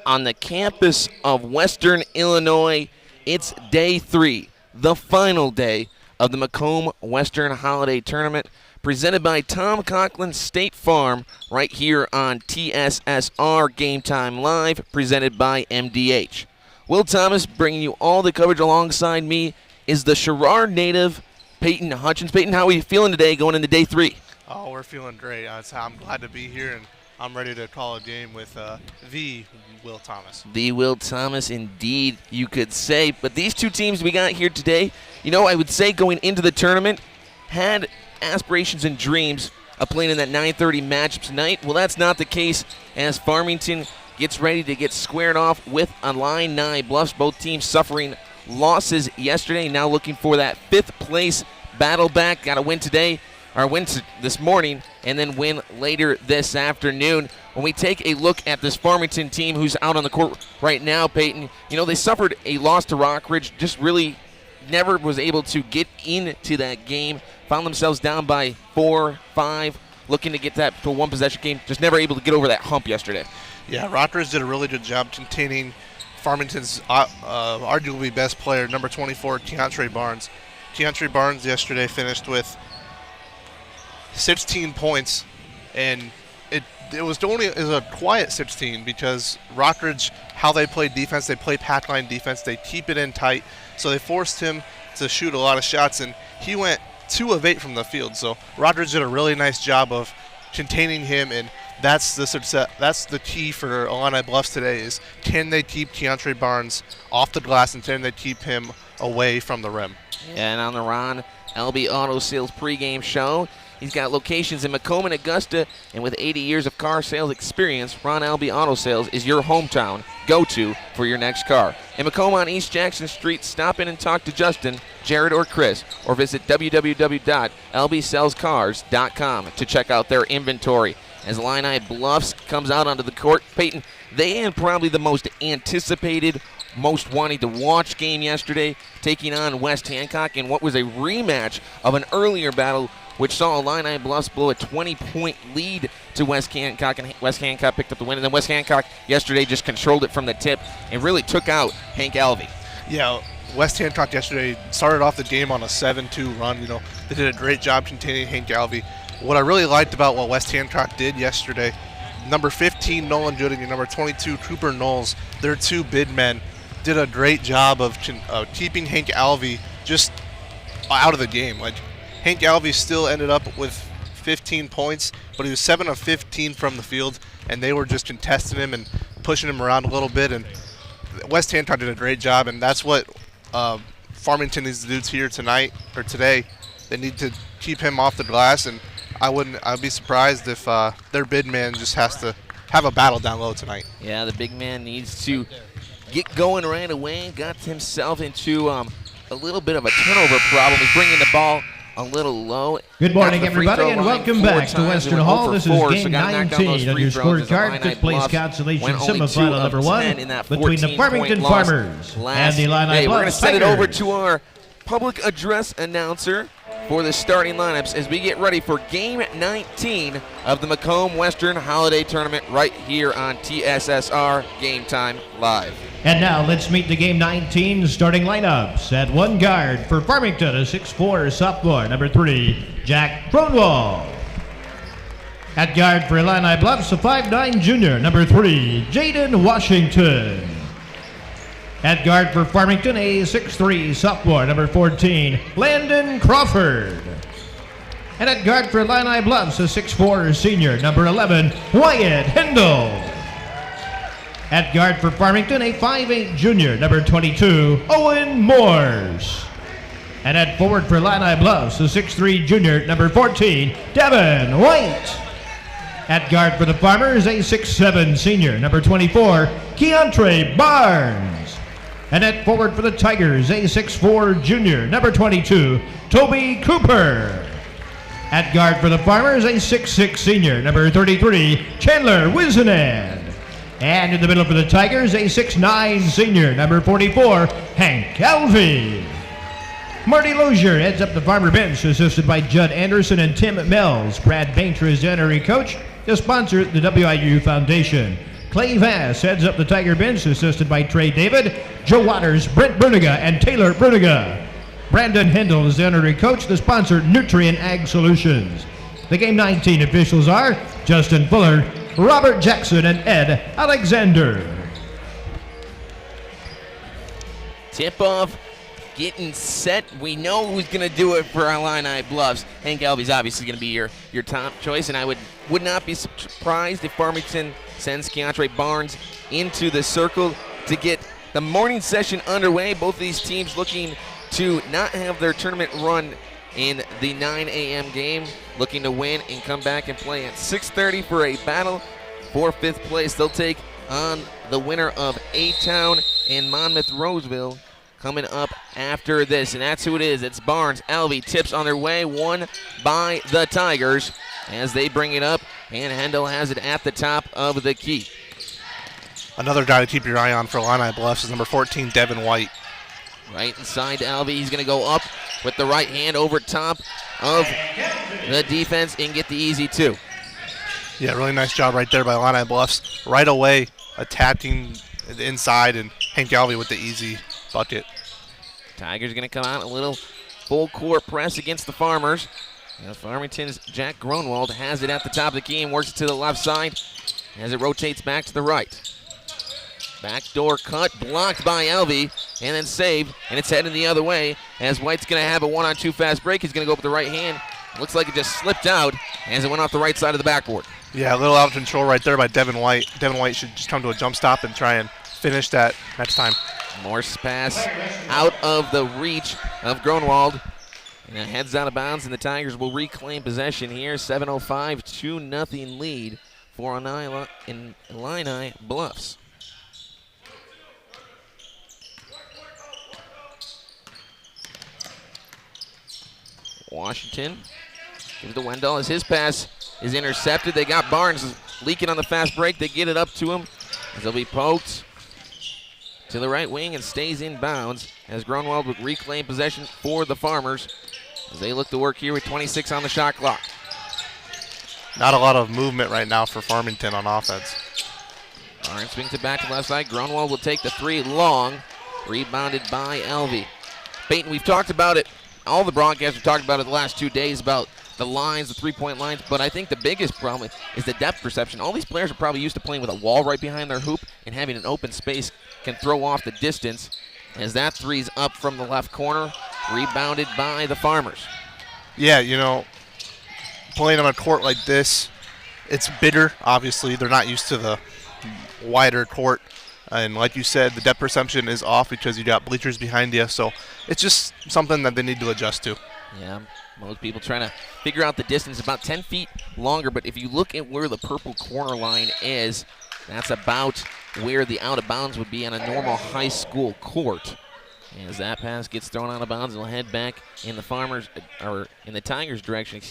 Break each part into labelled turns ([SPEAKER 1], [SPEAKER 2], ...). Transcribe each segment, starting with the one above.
[SPEAKER 1] on the campus of Western Illinois. It's day 3, the final day of the Macomb-Western Holiday Tournament, presented by Tom Coughlin State Farm, right here on TSSR Game Time Live, presented by MDH. Will Thomas bringing you all the coverage. Alongside me is the Sherrard native, Peyton Hutchins. Peyton, how are you feeling today going into day 3?
[SPEAKER 2] Oh, we're feeling great. I'm glad to be here, and I'm ready to call a game with the Will Thomas.
[SPEAKER 1] The Will Thomas, indeed, you could say. But these two teams we got here today, I would say going into the tournament, had aspirations and dreams of playing in that 9:30 matchup tonight. Well, that's not the case as Farmington gets ready to get squared off with Illini Bluffs. Both teams suffering losses yesterday, now looking for that 5th place battle back. Got to win today, or win this morning, and then win later this afternoon. When we take a look at this Farmington team who's out on the court right now, Peyton, they suffered a loss to Rockridge, just really never was able to get into that game. Found themselves down by 4-5, looking to get that to a one-possession game, just never able to get over that hump yesterday.
[SPEAKER 2] Yeah, Rockridge did a really good job containing Farmington's arguably best player, number 24, Keontre Barnes. Keontre Barnes yesterday finished with 16 points, and it was a quiet 16 because Rockridge, how they play defense, they play pack line defense, they keep it in tight, so they forced him to shoot a lot of shots, and he went 2 of 8 from the field. So Rockridge did a really nice job of containing him, and that's the success. That's the key for Illini Bluffs today is can they keep Keontre Barnes off the glass and can they keep him away from the rim?
[SPEAKER 1] Yeah, and on the Ron LB Auto Sales pregame show, he's got locations in Macomb and Augusta, and with 80 years of car sales experience, Ron LB Auto Sales is your hometown go-to for your next car. In Macomb on East Jackson Street, stop in and talk to Justin, Jared, or Chris, or visit www.lbsellscars.com to check out their inventory. As Illini Bluffs comes out onto the court, Peyton, they had probably the most anticipated, most wanting to watch game yesterday, taking on West Hancock in what was a rematch of an earlier battle, which saw Illini Bluffs blow a 20-point lead to West Hancock, and West Hancock picked up the win. And then West Hancock yesterday just controlled it from the tip and really took out Hank Alvey.
[SPEAKER 2] Yeah, West Hancock yesterday started off the game on a 7-2 run. They did a great job containing Hank Alvey. What I really liked about what West Hancock did yesterday, number 15, Nolan Gooding, and number 22, Cooper Knowles, their 2 bid men, did a great job of keeping Hank Alvey just out of the game. Like, Hank Alvey still ended up with 15 points, but he was 7 of 15 from the field, and they were just contesting him and pushing him around a little bit. And West Hancock did a great job, and that's what Farmington needs to do here tonight or today. They need to keep him off the glass, and I'd be surprised if their big man just has to have a battle down low tonight.
[SPEAKER 1] Yeah, the big man needs to get going right away. Got himself into a little bit of a turnover problem. He's bringing the ball a little low.
[SPEAKER 3] Good morning, everybody, and welcome back to Western Hall. This is game 19 on your scorecard. Fifth place consolation semifinal number 1 between the Farmington Farmers and the Illini Bluffs.
[SPEAKER 1] We're going to send it over to our public address announcer for the starting lineups as we get ready for game 19 of the Macomb-Western Holiday Tournament right here on TSSR Game Time Live.
[SPEAKER 3] And now let's meet the game 19 starting lineups. At one guard for Farmington, a 6'4 sophomore, number 3, Jack Cronwall. At guard for Illini Bluffs, a 5'9 junior, number 3, Jaden Washington. At guard for Farmington, a 6'3 sophomore, number 14, Landon Crawford. And at guard for Illini Bluffs, a 6'4 senior, number 11, Wyatt Hendel. At guard for Farmington, a 5'8 junior, number 22, Owen Morse. And at forward for Illini Bluffs, a 6'3 junior, number 14, Devin White. At guard for the Farmers, a 6'7 senior, number 24, Keontre Barnes. And at forward for the Tigers, a 6'4 junior, number 22, Toby Cooper. At guard for the Farmers, a 6'6 senior, number 33, Chandler Wizenan. And in the middle for the Tigers, a 6'9 senior, number 44, Hank Alvey. Marty Lozier heads up the Farmer bench, assisted by Judd Anderson and Tim Mills. Brad Bainter is the honorary coach to sponsor the WIU Foundation. Clay Vass heads up the Tiger bench, assisted by Trey David, Joe Waters, Brent Bruniga, and Taylor Bruniga. Brandon Hendel is the honorary coach. The sponsor, Nutrient Ag Solutions. The Game 19 officials are Justin Fuller, Robert Jackson, and Ed Alexander.
[SPEAKER 1] Tip-off getting set. We know who's going to do it for Illini Bluffs. Hank Alvey's obviously going to be your top choice, and I would not be surprised if Farmington sends Keontre Barnes into the circle to get the morning session underway. Both of these teams looking to not have their tournament run in the 9 a.m. game, looking to win and come back and play at 6:30 for a battle for 5th place. They'll take on the winner of A-Town and Monmouth-Roseville coming up after this, and that's who it is. It's Barnes. Alvey tips on their way, won by the Tigers as they bring it up, and Hendel has it at the top of the key.
[SPEAKER 2] Another guy to keep your eye on for Illini Bluffs is number 14, Devin White.
[SPEAKER 1] Right inside to Alvey. He's going to go up with the right hand over top of the defense and get the easy 2.
[SPEAKER 2] Yeah, really nice job right there by Illini Bluffs. Right away attacking the inside, and Hank Alvey with the easy bucket.
[SPEAKER 1] Tigers going to come out a little full court press against the Farmers. Farmington's Jack Gronwald has it at the top of the key and works it to the left side as it rotates back to the right. Backdoor cut, blocked by Alvey, and then saved, and it's headed the other way as White's going to have a 1-on-2 fast break. He's going to go up with the right hand. Looks like it just slipped out as it went off the right side of the backboard.
[SPEAKER 2] Yeah, a little out of control right there by Devin White. Devin White should just come to a jump stop and try and finish that next time.
[SPEAKER 1] Morse pass out of the reach of Gronwald. And it heads out of bounds, and the Tigers will reclaim possession here. 7:05, 2-0 lead for Illini Bluffs. Washington gives to Wendell as his pass is intercepted. They got Barnes leaking on the fast break. They get it up to him as he'll be poked to the right wing and stays in bounds as Gronwald would reclaim possession for the Farmers as they look to work here with 26 on the shot clock.
[SPEAKER 2] Not a lot of movement right now for Farmington on offense.
[SPEAKER 1] Barnes swings it back to left side. Gronwald will take the 3 long, rebounded by Alvey. Peyton, we've talked about it. All the broadcasts have talked about it the last 2 days about the lines, the three-point lines, but I think the biggest problem is the depth perception. All these players are probably used to playing with a wall right behind their hoop, and having an open space can throw off the distance as that 3's up from the left corner, rebounded by the Farmers.
[SPEAKER 2] Yeah, playing on a court like this, it's bigger, obviously. They're not used to the wider court. And like you said, the depth perception is off because you got bleachers behind you. So it's just something that they need to adjust to.
[SPEAKER 1] Yeah, most people trying to figure out the distance, about 10 feet longer. But if you look at where the purple corner line is, that's about where the out of bounds would be on a normal high school court. As that pass gets thrown out of bounds, it'll head back in the Tigers' direction,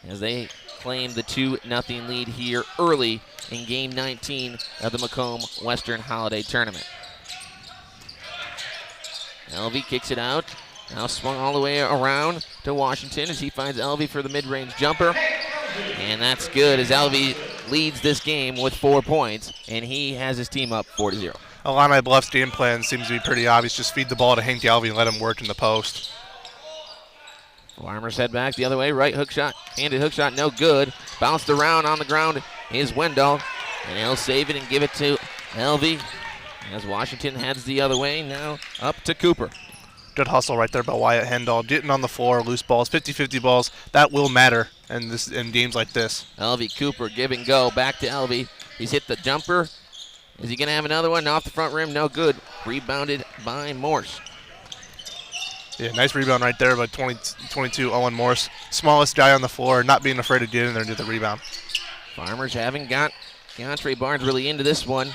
[SPEAKER 1] as they claim the 2-0 lead here early in Game 19 of the Macomb-Western Holiday Tournament. Alvey kicks it out. Now swung all the way around to Washington as he finds Alvey for the mid-range jumper. And that's good as Alvey leads this game with 4 points, and he has his team up 4-0.
[SPEAKER 2] Illini Bluffs' game plan seems to be pretty obvious. Just feed the ball to Hank Alvey and let him work in the post.
[SPEAKER 1] Farmers head back the other way. Right hook shot, handed hook shot, no good. Bounced around on the ground is Wendell, and he'll save it and give it to Alvey as Washington heads the other way. Now up to Cooper.
[SPEAKER 2] Good hustle right there by Wyatt Hendall. Getting on the floor, loose balls, 50-50 balls. That will matter in games like this.
[SPEAKER 1] Alvey Cooper give and go. Back to Alvey. He's hit the jumper. Is he going to have another one? Off the front rim, no good. Rebounded by Morse.
[SPEAKER 2] Yeah, nice rebound right there by 22, Owen Morse. Smallest guy on the floor, not being afraid to get in there and do the rebound.
[SPEAKER 1] Farmers haven't got Keontre Barnes really into this one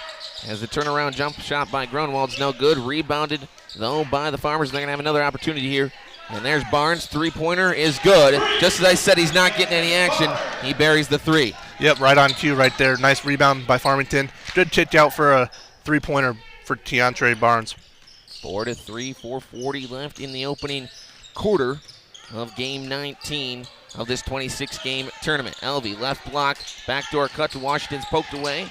[SPEAKER 1] as the turnaround jump shot by Gronwald's no good. Rebounded, though, by the Farmers. They're going to have another opportunity here. And there's Barnes. Three-pointer is good. Just as I said, he's not getting any action. He buries the 3.
[SPEAKER 2] Yep, right on cue right there. Nice rebound by Farmington. Good kick out for a three-pointer for Keontre Barnes.
[SPEAKER 1] 4-3, 4:40 left in the opening quarter of Game 19 of this 26-game tournament. Alvey, left block, backdoor cut to Washington's poked away.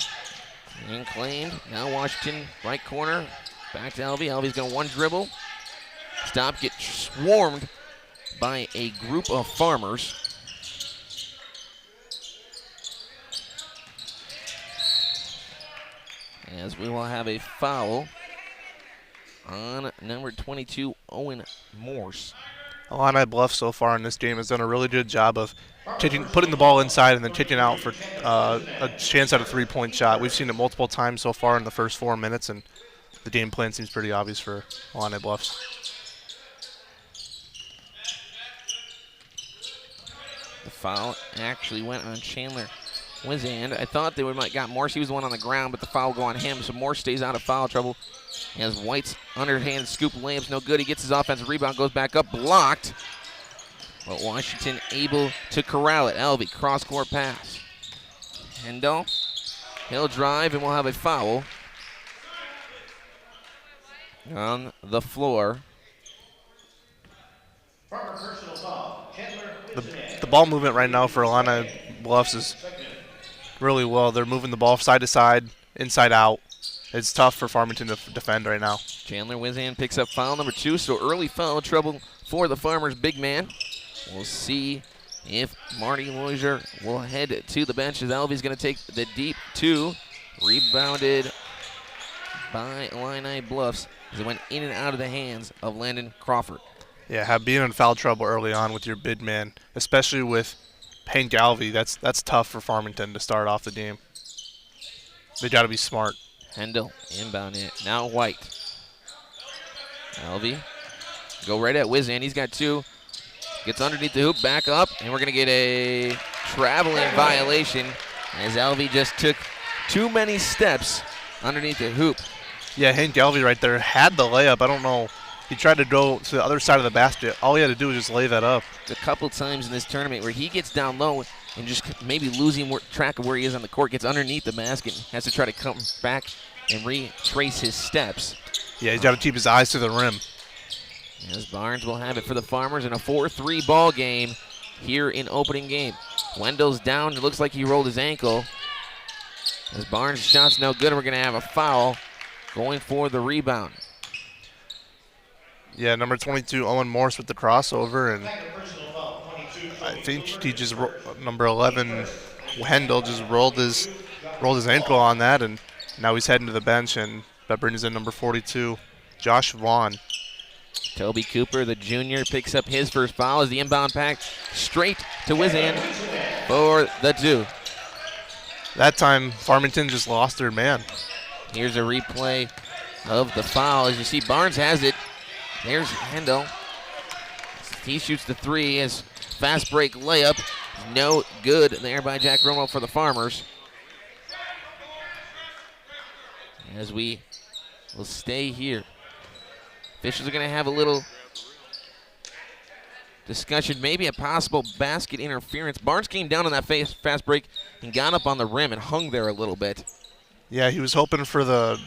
[SPEAKER 1] And claimed. Now Washington, right corner. Back to Elvie. Elvie's going to one dribble. Stop, get swarmed by a group of Farmers. As we will have a foul on number 22, Owen Morse.
[SPEAKER 2] Illini Bluffs so far in this game has done a really good job of putting the ball inside and then kicking out for a chance at a three-point shot. We've seen it multiple times so far in the first 4 minutes, and the game plan seems pretty obvious for Illini Bluffs.
[SPEAKER 1] The foul actually went on Chandler Wizand. I thought they might got Morse. He was the one on the ground, but the foul will go on him, so Morse stays out of foul trouble. As White's underhand scoop layup's no good. He gets his offensive rebound, goes back up, blocked. But Washington able to corral it. Elvie, cross-court pass. Hendel, he'll drive, and we'll have a foul on the floor.
[SPEAKER 2] The ball movement right now for Illini Bluffs is really well. They're moving the ball side to side, inside out. It's tough for Farmington to defend right now.
[SPEAKER 1] Chandler Wizand picks up foul number 2, so early foul trouble for the Farmers' big man. We'll see if Marty Loisier will head to the bench as Elvie's going to take the deep 2. Rebounded by Illini Bluffs as it went in and out of the hands of Landon Crawford.
[SPEAKER 2] Yeah, being in foul trouble early on with your big man, especially with Hank Galvey, that's tough for Farmington to start off the game. They got to be smart.
[SPEAKER 1] Hendel inbound it. Now White. Elvie go right at Wizand. He's got 2. Gets underneath the hoop, back up, and we're going to get a traveling violation as Elvie just took too many steps underneath the hoop.
[SPEAKER 2] Yeah, Hank Galvey right there had the layup. I don't know. He tried to go to the other side of the basket. All he had to do was just lay that up.
[SPEAKER 1] A couple times in this tournament where he gets down low and just maybe losing track of where he is on the court, gets underneath the basket, has to try to come back and retrace his steps.
[SPEAKER 2] Yeah, he's got to keep his eyes to the rim.
[SPEAKER 1] As Barnes will have it for the Farmers in a 4-3 ball game here in opening game. Wendell's down. It looks like he rolled his ankle. As Barnes' shot's no good, and we're going to have a foul going for the rebound.
[SPEAKER 2] Yeah, number 22, Owen Morse with the crossover, and I think he just number 11, Wendell just rolled his ankle on that, and now he's heading to the bench, and that brings in number 42, Josh Vaughn.
[SPEAKER 1] Toby Cooper, the junior, picks up his first foul as the inbound pack straight to Wizand for the 2.
[SPEAKER 2] That time, Farmington just lost their man.
[SPEAKER 1] Here's a replay of the foul. As you see, Barnes has it. There's Hendel. He shoots the 3 as fast break layup. No good there by Jack Romo for the Farmers. As we will stay here. Officials are going to have a little discussion, maybe a possible basket interference. Barnes came down on that fast break and got up on the rim and hung there a little bit.
[SPEAKER 2] Yeah, he was hoping for the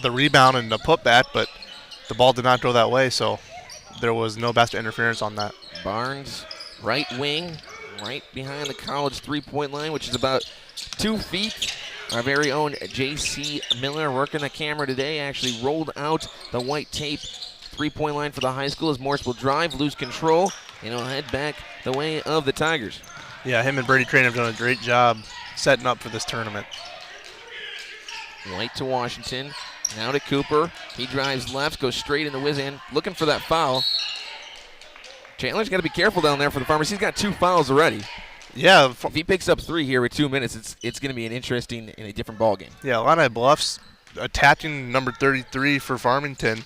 [SPEAKER 2] rebound and the putback, but the ball did not go that way, so there was no basket interference on that.
[SPEAKER 1] Barnes, right wing, right behind the college three-point line, which is about 2 feet. Our very own J.C. Miller working the camera today actually rolled out the white tape three-point line for the high school as Morse will drive, lose control, and he'll head back the way of the Tigers.
[SPEAKER 2] Yeah, him and Brady Crane have done a great job setting up for this tournament.
[SPEAKER 1] White to Washington, now to Cooper. He drives left, goes straight into Wizand, looking for that foul. Chandler's got to be careful down there for the Farmers. He's got 2 fouls already.
[SPEAKER 2] Yeah.
[SPEAKER 1] If he picks up 3 here with 2 minutes, it's going to be an interesting and a different ball game.
[SPEAKER 2] Yeah, Illini Bluffs attacking number 33 for Farmington.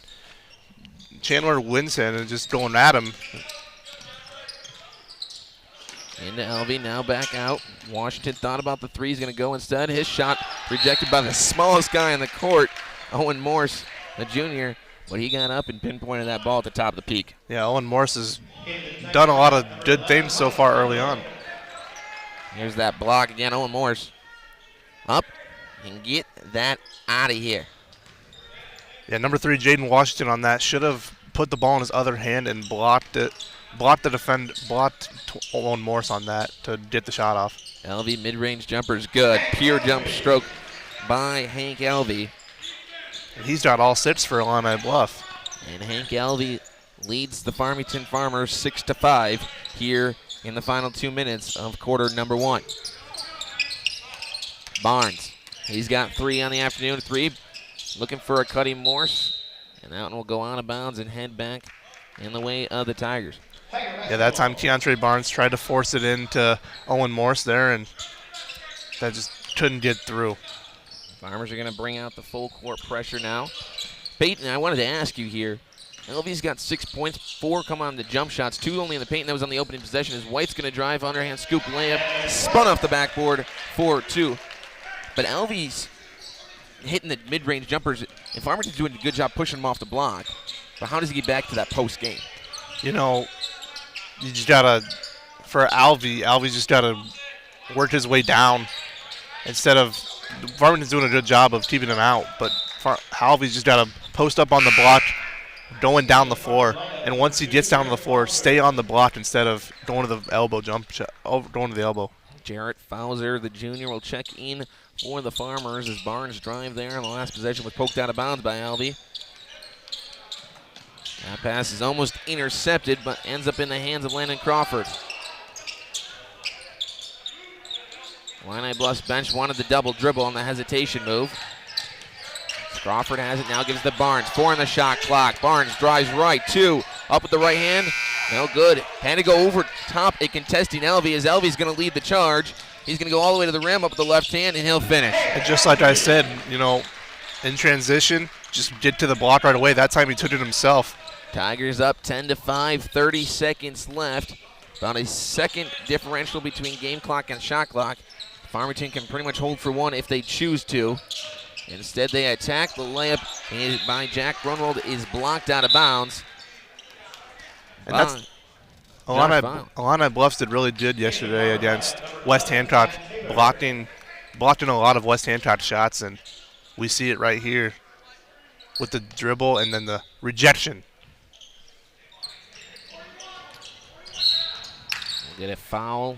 [SPEAKER 2] Chandler Winson and just going at him.
[SPEAKER 1] Into Elvie, now back out. Washington thought about the 3. He's going to go instead. His shot rejected by the smallest guy on the court, Owen Morse, the junior. But he got up and pinpointed that ball at the top of the peak.
[SPEAKER 2] Yeah, Owen Morse has done a lot of good things so far early on.
[SPEAKER 1] Here's that block again. Owen Morse up and get that out of here.
[SPEAKER 2] Yeah, number 3, Jaden Washington on that. Should have put the ball in his other hand and blocked Owen Morse on that to get the shot off.
[SPEAKER 1] Elvie mid-range jumper is good. Pure jump stroke by Hank Alvey.
[SPEAKER 2] And he's got all 6 for Illini Bluff.
[SPEAKER 1] And Hank Alvey leads the Farmington Farmers 6-5 here in the final 2 minutes of quarter number 1. Barnes, he's got 3 on the afternoon. 3 looking for a Cuddy Morse. And that one will go out of bounds and head back in the way of the Tigers.
[SPEAKER 2] Yeah, that time Keontre Barnes tried to force it into Owen Morse there, and that just couldn't get through.
[SPEAKER 1] Farmers are going to bring out the full court pressure now. Peyton, I wanted to ask you here. LV's got 6 points, 4 come on the jump shots, 2 only in the paint. That was on the opening possession. As White's going to drive, underhand scoop layup, spun off the backboard for 2. But LV's hitting the mid-range jumpers, and Farmington's doing a good job pushing him off the block. But how does he get back to that post game?
[SPEAKER 2] You know, you just gotta, for Alvey's just gotta work his way down instead of, Farmington's doing a good job of keeping him out, but Alvey's just gotta post up on the block, going down the floor, and once he gets down to the floor, stay on the block instead of going to the elbow jump shot, going to the elbow.
[SPEAKER 1] Jarrett Fowler, the junior, will check in for the Farmers as Barnes drive there on the last possession was poked out of bounds by Alvey. That pass is almost intercepted, but ends up in the hands of Landon Crawford. Illini Bluffs bench wanted the double dribble on the hesitation move. Crawford has it, now gives to Barnes. 4 on the shot clock. Barnes drives right, 2. Up with the right hand, no good. Had to go over top a contesting Alvey as Alvey's going to lead the charge. He's going to go all the way to the rim, up with the left hand, and he'll finish.
[SPEAKER 2] And just like I said, you know, in transition, just get to the block right away. That time he took it himself.
[SPEAKER 1] Tigers up 10-5, 30 seconds left. About a second differential between game clock and shot clock. Farmington can pretty much hold for 1 if they choose to. Instead, they attack. The layup by Jack Grunwald is blocked out of bounds.
[SPEAKER 2] And that's Illini Bluffs did really good yesterday against West Hancock, blocking a lot of West Hancock shots, and we see it right here with the dribble and then the rejection.
[SPEAKER 1] We'll get a foul.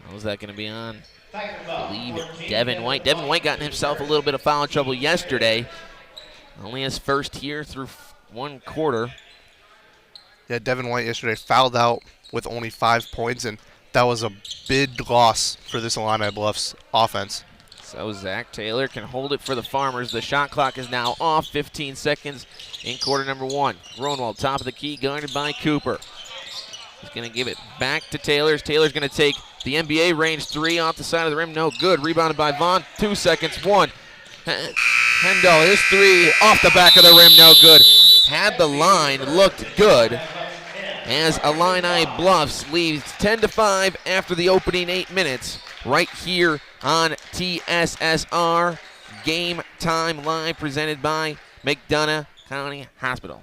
[SPEAKER 1] How was that going to be on? I believe Devin White. Devin White got himself a little bit of foul trouble yesterday. Only his first here through 1 quarter.
[SPEAKER 2] Yeah, Devin White yesterday fouled out with only 5 points, and that was a big loss for this Illini Bluffs offense.
[SPEAKER 1] So Zach Taylor can hold it for the Farmers. The shot clock is now off. 15 seconds in quarter number 1. Gronwald, top of the key, guarded by Cooper. He's going to give it back to Taylor. Taylor's going to take the NBA range 3 off the side of the rim. No good. Rebounded by Vaughn. 2 seconds. 1. Hendel, his 3 off the back of the rim. No good. Had the line looked good as Illini Bluffs leads 10-5 after the opening 8 minutes right here on TSSR. Game Time Live presented by McDonough County Hospital.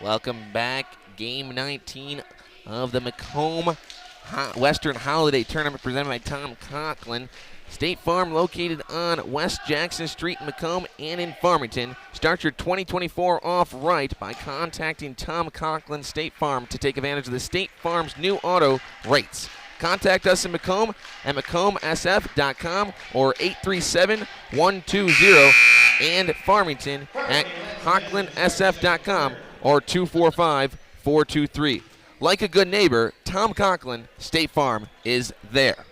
[SPEAKER 1] Welcome back. Game 19 of the Macomb-Western Holiday Tournament presented by Tom Conklin. State Farm located on West Jackson Street in Macomb and in Farmington. Start your 2024 off right by contacting Tom Conklin State Farm to take advantage of the State Farm's new auto rates. Contact us in Macomb at MacomBSF.com or 837-120 and Farmington at HocklandSF.com or 245-423. Like a good neighbor, Tom Conklin State Farm is there.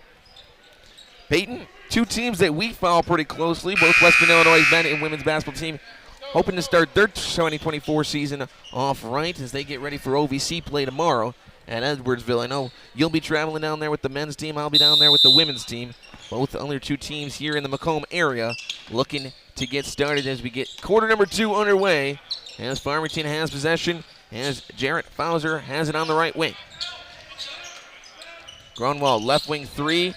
[SPEAKER 1] Peyton, 2 teams that we follow pretty closely, both Western Illinois men and women's basketball team, hoping to start their 2024 season off right as they get ready for OVC play tomorrow at Edwardsville. I know you'll be traveling down there with the men's team. I'll be down there with the women's team. Both the other 2 teams here in the Macomb area looking to get started as we get quarter number 2 underway as Farmington has possession as Jarrett Fowler has it on the right wing. Grunwald, left wing 3.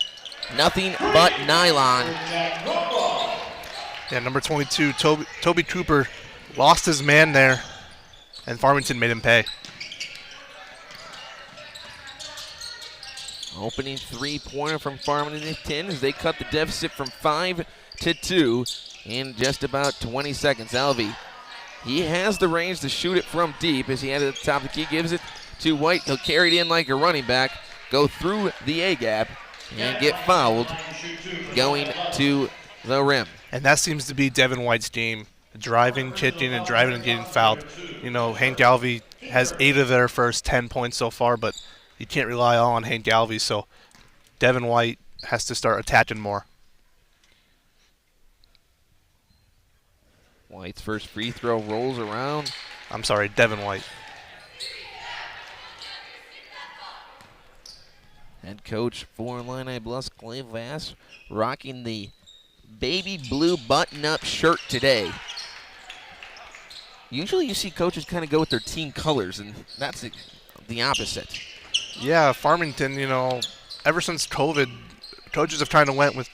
[SPEAKER 1] Nothing but nylon.
[SPEAKER 2] Yeah, number 22, Toby Cooper lost his man there, and Farmington made him pay.
[SPEAKER 1] Opening three-pointer from Farmington as they cut the deficit from 5 to 2 in just about 20 seconds. Alvey, he has the range to shoot it from deep as he had it at the top of the key. Gives it to White. He'll carry it in like a running back, go through the A-gap, and get fouled going to the rim.
[SPEAKER 2] And that seems to be Devin White's game. Driving, kicking, and driving and getting fouled. You know, Hank Galvey has 8 of their first 10 points so far, but you can't rely all on Hank Galvey, so Devin White has to start attacking more.
[SPEAKER 1] White's first free throw rolls around.
[SPEAKER 2] I'm sorry, Devin White.
[SPEAKER 1] Head coach for Illini Bluffs, Clay Vass, rocking the baby blue button-up shirt today. Usually you see coaches kind of go with their team colors, and that's the opposite.
[SPEAKER 2] Yeah, Farmington, you know, ever since COVID, coaches have kind of went with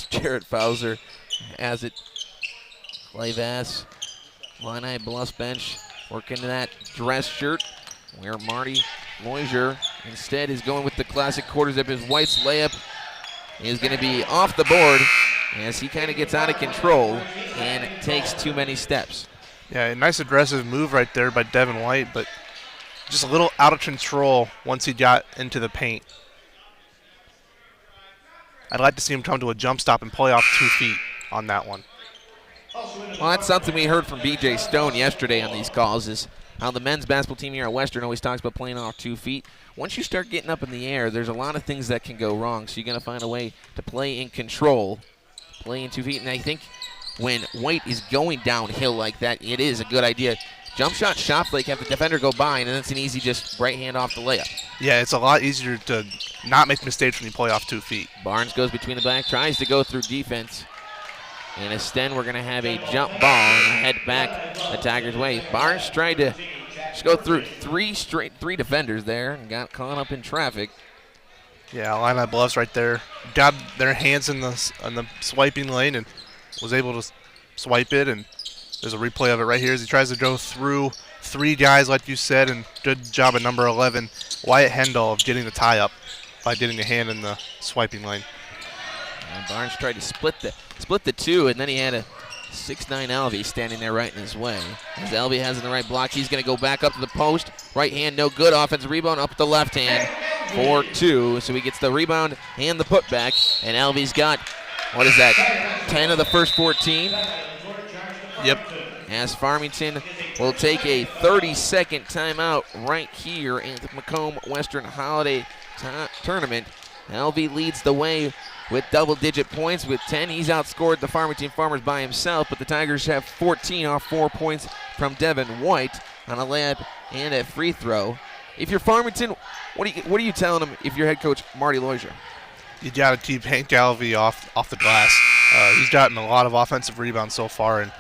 [SPEAKER 1] Jared Fauser has it. Clay Vass, Illini Bluffs bench, working that dress shirt, where Marty Loisier instead is going with the classic quarter zip. As White's layup is going to be off the board as he kind of gets out of control and takes too many steps.
[SPEAKER 2] Yeah, a nice aggressive move right there by Devin White, but just a little out of control once he got into the paint. I'd like to see him come to a jump stop and play off 2 feet on that one.
[SPEAKER 1] Well, that's something we heard from B.J. Stone yesterday on these calls, is how the men's basketball team here at Western always talks about playing off 2 feet. Once you start getting up in the air, there's a lot of things that can go wrong, so you're going to find a way to play in control, play in 2 feet. And I think when White is going downhill like that, it is a good idea. Jump shot, shot fake, have the defender go by, and then it's an easy just right hand off the layup.
[SPEAKER 2] Yeah, it's a lot easier to not make mistakes when you play off 2 feet.
[SPEAKER 1] Barnes goes between the back, tries to go through defense. And instead, we're going to have a jump ball and head back the Tigers' way. Barnes tried to just go through three defenders there and got caught up in traffic.
[SPEAKER 2] Yeah, Illini Bluffs right there. Got their hands in the swiping lane and was able to swipe it. And there's a replay of it right here as he tries to go through 3 guys, like you said, and good job at number 11, Wyatt Hendall, of getting the tie up by getting a hand in the swiping lane.
[SPEAKER 1] And Barnes tried to split the 2, and then he had a 6'9" Alvey standing there right in his way. As Alvey has in the right block, he's going to go back up to the post. Right hand, no good. Offensive rebound up the left hand for 2. So he gets the rebound and the putback. And Alvey's got, what is that, 10 of the first 14?
[SPEAKER 2] Yep.
[SPEAKER 1] As Farmington will take a 30-second timeout right here in the Macomb-Western Holiday Tournament. Alvey leads the way with double-digit points with 10. He's outscored the Farmington Farmers by himself, but the Tigers have 14 off 4 points from Devin White on a layup and a free throw. If you're Farmington, what are you telling him if you're head coach Marty Loisier?
[SPEAKER 2] You got to keep Hank Galvey off the glass. He's gotten a lot of offensive rebounds so far, and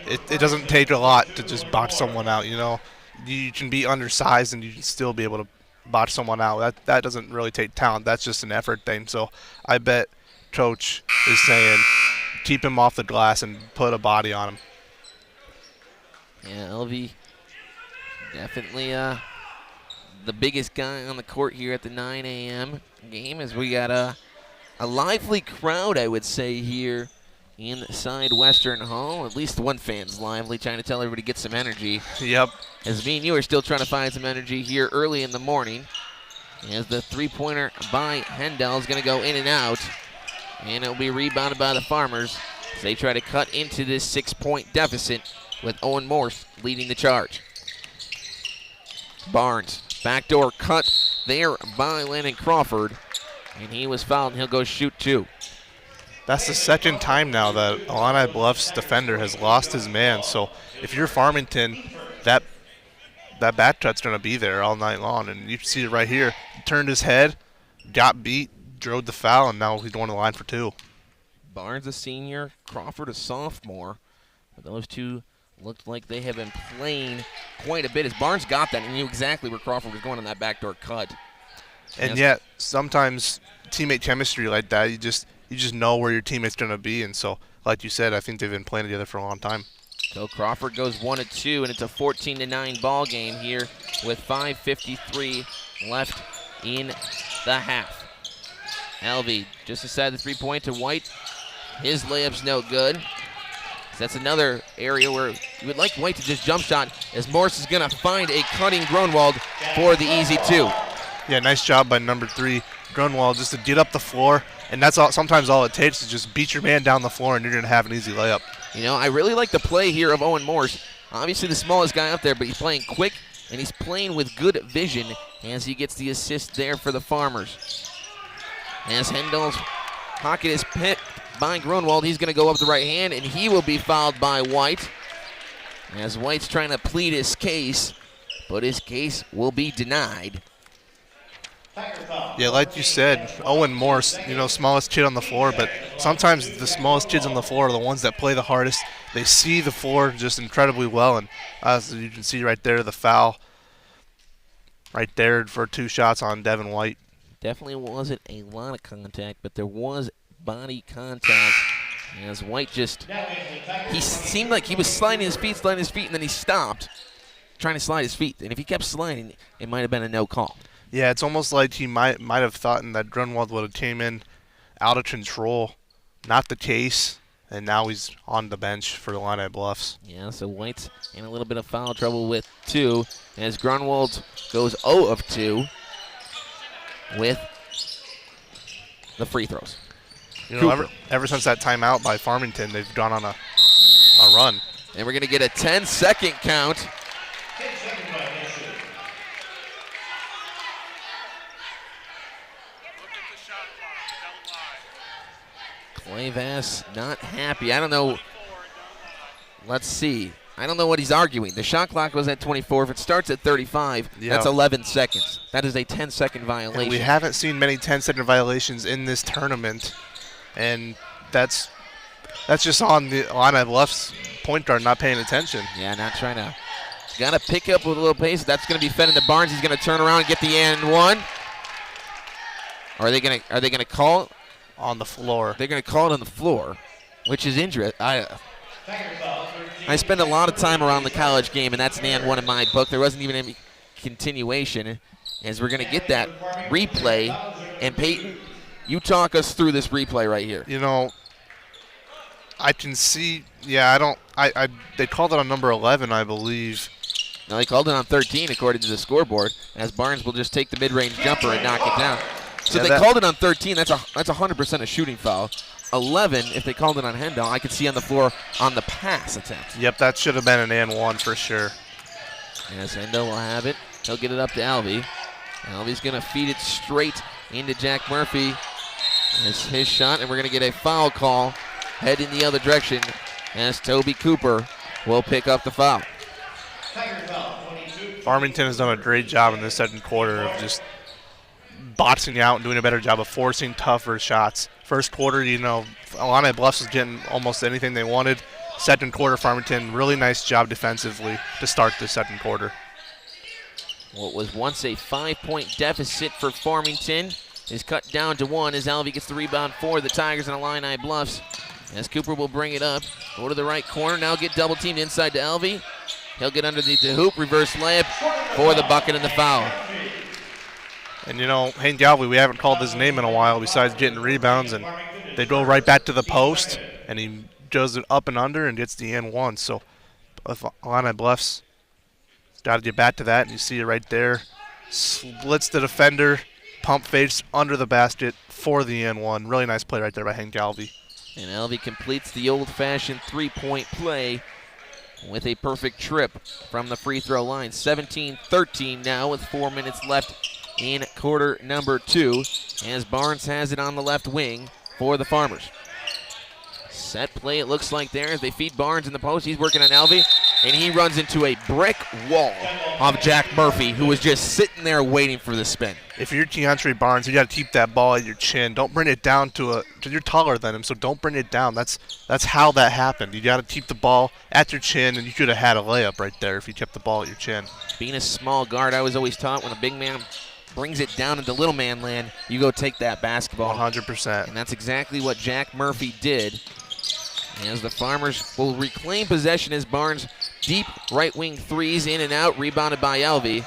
[SPEAKER 2] it doesn't take a lot to just box someone out. You know, you can be undersized and you can still be able to box someone out. That doesn't really take talent. That's just an effort thing. So I bet coach is saying keep him off the glass and put a body on him.
[SPEAKER 1] Yeah, Alvey definitely the biggest guy on the court here at the 9 a.m. game, as we got a lively crowd, I would say, here inside Western Hall. At least one fan's lively, trying to tell everybody to get some energy.
[SPEAKER 2] Yep.
[SPEAKER 1] As me and you are still trying to find some energy here early in the morning. As the three-pointer by Hendel is going to go in and out. And it'll be rebounded by the Farmers as they try to cut into this 6-point deficit with Owen Morse leading the charge. Barnes, backdoor cut there by Landon Crawford. And he was fouled, and he'll go shoot 2.
[SPEAKER 2] That's the second time now that Illini Bluffs defender has lost his man. So if you're Farmington, that back cut's going to be there all night long. And you can see it right here. He turned his head, got beat, drove the foul, and now he's going to the line for 2.
[SPEAKER 1] Barnes a senior, Crawford a sophomore. But those two looked like they have been playing quite a bit. As Barnes got that, and he knew exactly where Crawford was going on that backdoor cut.
[SPEAKER 2] And yet, sometimes teammate chemistry like that, you just know where your teammate's going to be. And so, like you said, I think they've been playing together for a long time.
[SPEAKER 1] So Crawford goes 1 of 2, and it's a 14-9 ball game here with 5:53 left in the half. Alvey just inside the three-point to White. His layup's no good. That's another area where you would like White to just jump shot, as Morris is going to find a cutting Grunwald for the easy 2.
[SPEAKER 2] Yeah, nice job by number 3, Grunwald, just to get up the floor. And that's sometimes all it takes is just beat your man down the floor, and you're going to have an easy layup.
[SPEAKER 1] You know, I really like the play here of Owen Morris. Obviously the smallest guy up there, but he's playing quick, and he's playing with good vision as he gets the assist there for the Farmers. As Hendel's pocket is picked by Grunwald, he's going to go up the right hand, and he will be fouled by White. As White's trying to plead his case, but his case will be denied.
[SPEAKER 2] Yeah, like you said, Owen Morse, smallest kid on the floor, but sometimes the smallest kids on the floor are the ones that play the hardest. They see the floor just incredibly well, and as you can see right there, the foul right there for 2 shots on Devin White.
[SPEAKER 1] Definitely wasn't a lot of contact, but there was body contact. As White he seemed like he was sliding his feet, and then he stopped trying to slide his feet. And if he kept sliding, it might have been a no call.
[SPEAKER 2] Yeah, it's almost like he might have thought that Grunwald would have came in out of control. Not the case, and now he's on the bench for the Illini Bluffs.
[SPEAKER 1] Yeah, so White's in a little bit of foul trouble with 2, as Grunwald goes 0 of 2 with the free throws.
[SPEAKER 2] Ever since that timeout by Farmington, they've gone on a run.
[SPEAKER 1] And we're going to get a 10-second count. Clay Vass not happy. I don't know. Let's see. I don't know what he's arguing. The shot clock was at 24. If it starts at 35, that's 11 seconds. That is a 10-second violation.
[SPEAKER 2] And we haven't seen many 10-second violations in this tournament, and that's just on the Illini Bluffs point guard not paying attention.
[SPEAKER 1] Yeah, not trying to. Got to pick up with a little pace. That's going to be fed into Barnes. He's going to turn around and get the and one. Or are they going to call it?
[SPEAKER 2] On the floor.
[SPEAKER 1] They're going to call it on the floor, which is interesting. I spend a lot of time around the college game, and that's an and one in my book. There wasn't even any continuation, as we're going to get that replay. And Peyton, you talk us through this replay right here.
[SPEAKER 2] I can see. Yeah, they called it on number 11, I believe.
[SPEAKER 1] No, they called it on 13 according to the scoreboard, as Barnes will just take the mid-range jumper and knock it down. So they called it on 13. That's 100% a shooting foul. 11, if they called it on Hendel, I could see on the floor on the pass attempt.
[SPEAKER 2] Yep, that should have been an and one for sure.
[SPEAKER 1] As Hendel will have it. He'll get it up to Alvey. Alvey's going to feed it straight into Jack Murphy. That's his shot, and we're going to get a foul call heading the other direction, as Toby Cooper will pick up the foul.
[SPEAKER 2] Farmington has done a great job in the second quarter of just boxing out and doing a better job of forcing tougher shots. First quarter, Illini Bluffs was getting almost anything they wanted. Second quarter, Farmington, really nice job defensively to start the second quarter.
[SPEAKER 1] What was once a 5-point deficit for Farmington is cut down to 1 as Alvey gets the rebound for the Tigers and Illini Bluffs. As Cooper will bring it up, go to the right corner, now get double teamed inside to Alvey. He'll get underneath the hoop, reverse layup for the bucket and the foul.
[SPEAKER 2] And Hank Galvey, we haven't called his name in a while besides getting rebounds, and they go right back to the post, and he goes it up and under and gets the and one. So Illini Bluffs got to get back to that, and you see it right there. Splits the defender, pump fakes under the basket for the and one. Really nice play right there by Hank Galvey.
[SPEAKER 1] And Alvey completes the old-fashioned three-point play with a perfect trip from the free throw line. 17-13 now with 4 minutes left in quarter number 2, as Barnes has it on the left wing for the Farmers. Set play, it looks like there, as they feed Barnes in the post. He's working on Alvey, and he runs into a brick wall of Jack Murphy, who was just sitting there waiting for the spin.
[SPEAKER 2] If you're Keontre Barnes, you got to keep that ball at your chin. Don't bring it down because you're taller than him, so don't bring it down. That's how that happened. You got to keep the ball at your chin, and you could have had a layup right there if you kept the ball at your chin. Being
[SPEAKER 1] a small guard, I was always taught when a big man brings it down into little man land, you go take that basketball.
[SPEAKER 2] 100%.
[SPEAKER 1] And that's exactly what Jack Murphy did. As the Farmers will reclaim possession as Barnes deep right wing threes in and out, rebounded by Elvey.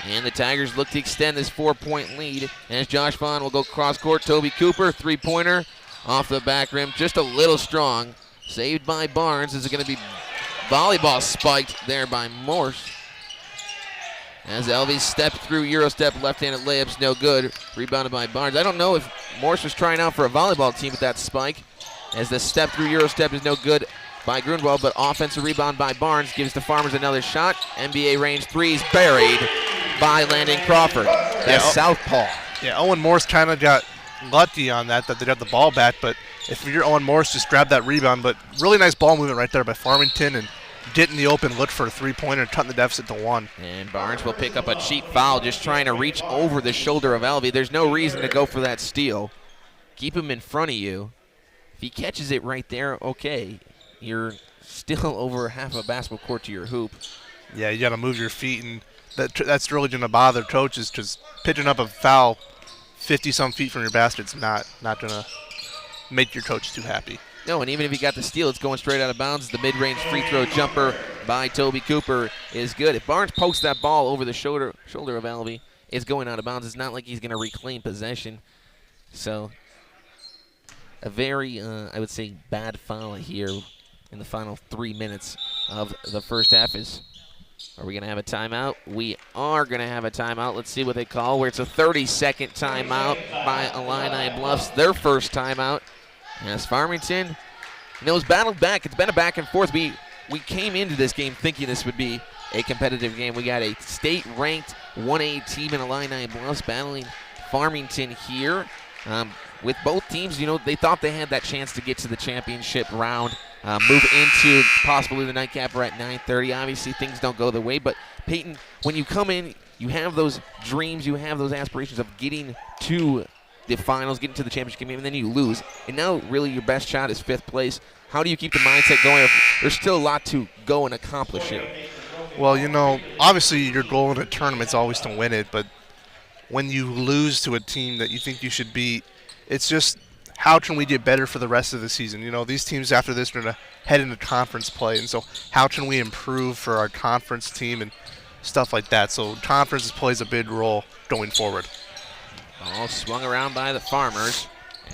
[SPEAKER 1] And the Tigers look to extend this 4-point lead as Josh Vaughn will go cross court. Toby Cooper, three-pointer off the back rim, just a little strong. Saved by Barnes. Is it going to be volleyball spiked there by Morse? As Elvey stepped through, Euro step, left-handed layups, no good. Rebounded by Barnes. I don't know if Morse was trying out for a volleyball team with that spike, as the step through Euro step is no good by Grunwald, but offensive rebound by Barnes gives the Farmers another shot. NBA range threes buried by Landon Crawford. That's southpaw.
[SPEAKER 2] Yeah, Owen Morse kind of got lucky on that they got the ball back, but if you're Owen Morse, just grab that rebound. But really nice ball movement right there by Farmington, and get in the open, look for a three-pointer, cutting the deficit to 1.
[SPEAKER 1] And Barnes will pick up a cheap foul, just trying to reach over the shoulder of Elvey. There's no reason to go for that steal. Keep him in front of you. If he catches it right there, okay. You're still over half a basketball court to your hoop.
[SPEAKER 2] Yeah, you got to move your feet, and that's really going to bother coaches, because pitching up a foul 50-some feet from your basket's not going to make your coach too happy.
[SPEAKER 1] No, and even if he got the steal, it's going straight out of bounds. The mid-range free throw jumper by Toby Cooper is good. If Barnes pokes that ball over the shoulder of Elvey, it's going out of bounds. It's not like he's going to reclaim possession. So a very, I would say, bad foul here in the final 3 minutes of the first half. Are we going to have a timeout? We are going to have a timeout. Let's see what they call, where it's a 30-second timeout by Illini Bluffs, their first timeout. As Farmington, it's battled back. It's been a back and forth. We came into this game thinking this would be a competitive game. We got a state-ranked 1A team in Illini Bluffs battling Farmington here. With both teams, they thought they had that chance to get to the championship round, move into possibly the nightcapper at 9:30. Obviously, things don't go the way, but Peyton, when you come in, you have those dreams, you have those aspirations of getting to the finals, getting to the championship game, and then you lose. And now, really, your best shot is 5th place. How do you keep the mindset going if there's still a lot to go and accomplish here?
[SPEAKER 2] Well, obviously your goal in a tournament is always to win it, but when you lose to a team that you think you should beat, it's just how can we get better for the rest of the season? These teams after this are going to head into conference play, and so how can we improve for our conference team and stuff like that? So conference plays a big role going forward.
[SPEAKER 1] All swung around by the Farmers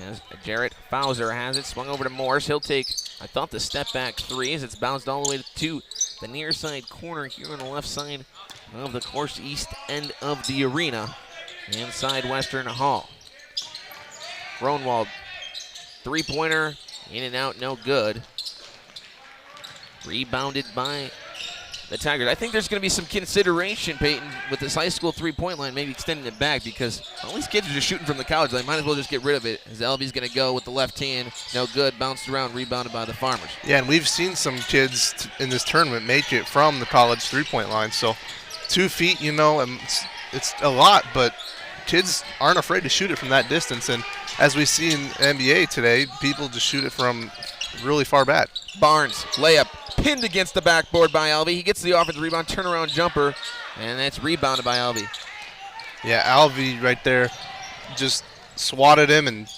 [SPEAKER 1] as Jarrett Fowler has it. Swung over to Morse. He'll take, I thought, the step-back three as it's bounced all the way to the near side corner here on the left side of the course, east end of the arena, inside Western Hall. Ronwald, three-pointer, in and out, no good. Rebounded by the Tigers. I think there's going to be some consideration, Peyton, with this high school three-point line, maybe extending it back, because all these kids are just shooting from the college line. Might as well just get rid of it, as Elvey's going to go with the left hand. No good. Bounced around, rebounded by the Farmers.
[SPEAKER 2] Yeah, and we've seen some kids in this tournament make it from the college three-point line. So 2 feet, and it's a lot, but kids aren't afraid to shoot it from that distance. And as we see in NBA today, people just shoot it from really far back.
[SPEAKER 1] Barnes, layup, pinned against the backboard by Elvey. He gets the offensive rebound, turnaround jumper, and that's rebounded by Elvey.
[SPEAKER 2] Yeah, Elvey right there just swatted him and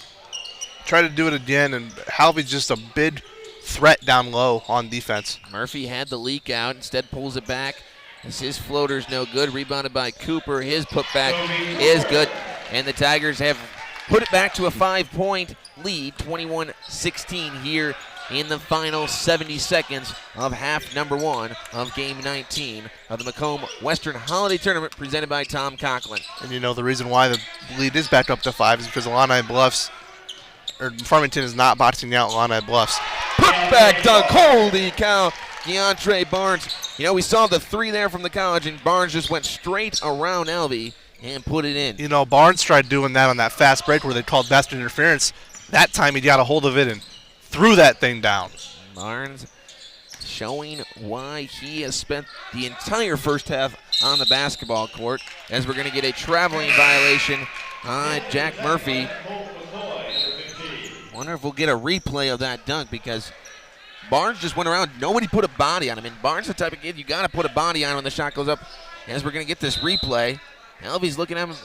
[SPEAKER 2] tried to do it again, and Elvey's just a big threat down low on defense.
[SPEAKER 1] Murphy had the leak out, instead pulls it back. As his floater's no good, rebounded by Cooper. His putback is good, and the Tigers have put it back to a 5-point lead, 21-16 here in the final 70 seconds of half number 1 of game 19 of the Macomb-Western Holiday Tournament presented by Tom Conklin.
[SPEAKER 2] And the reason why the lead is back up to 5 is because Illini Bluffs, or Farmington is not boxing out Illini Bluffs.
[SPEAKER 1] Put back dunk, holy cow. Deontre Barnes, we saw the three there from the college, and Barnes just went straight around Elvey and put it in.
[SPEAKER 2] Barnes tried doing that on that fast break where they called best interference. That time he got a hold of it and threw that thing down.
[SPEAKER 1] Barnes showing why he has spent the entire first half on the basketball court, as we're going to get a traveling violation on Jack Murphy. Wonder if we'll get a replay of that dunk, because Barnes just went around. Nobody put a body on him, and Barnes is the type of kid you got to put a body on when the shot goes up. As we're going to get this replay, Elvey's looking at him.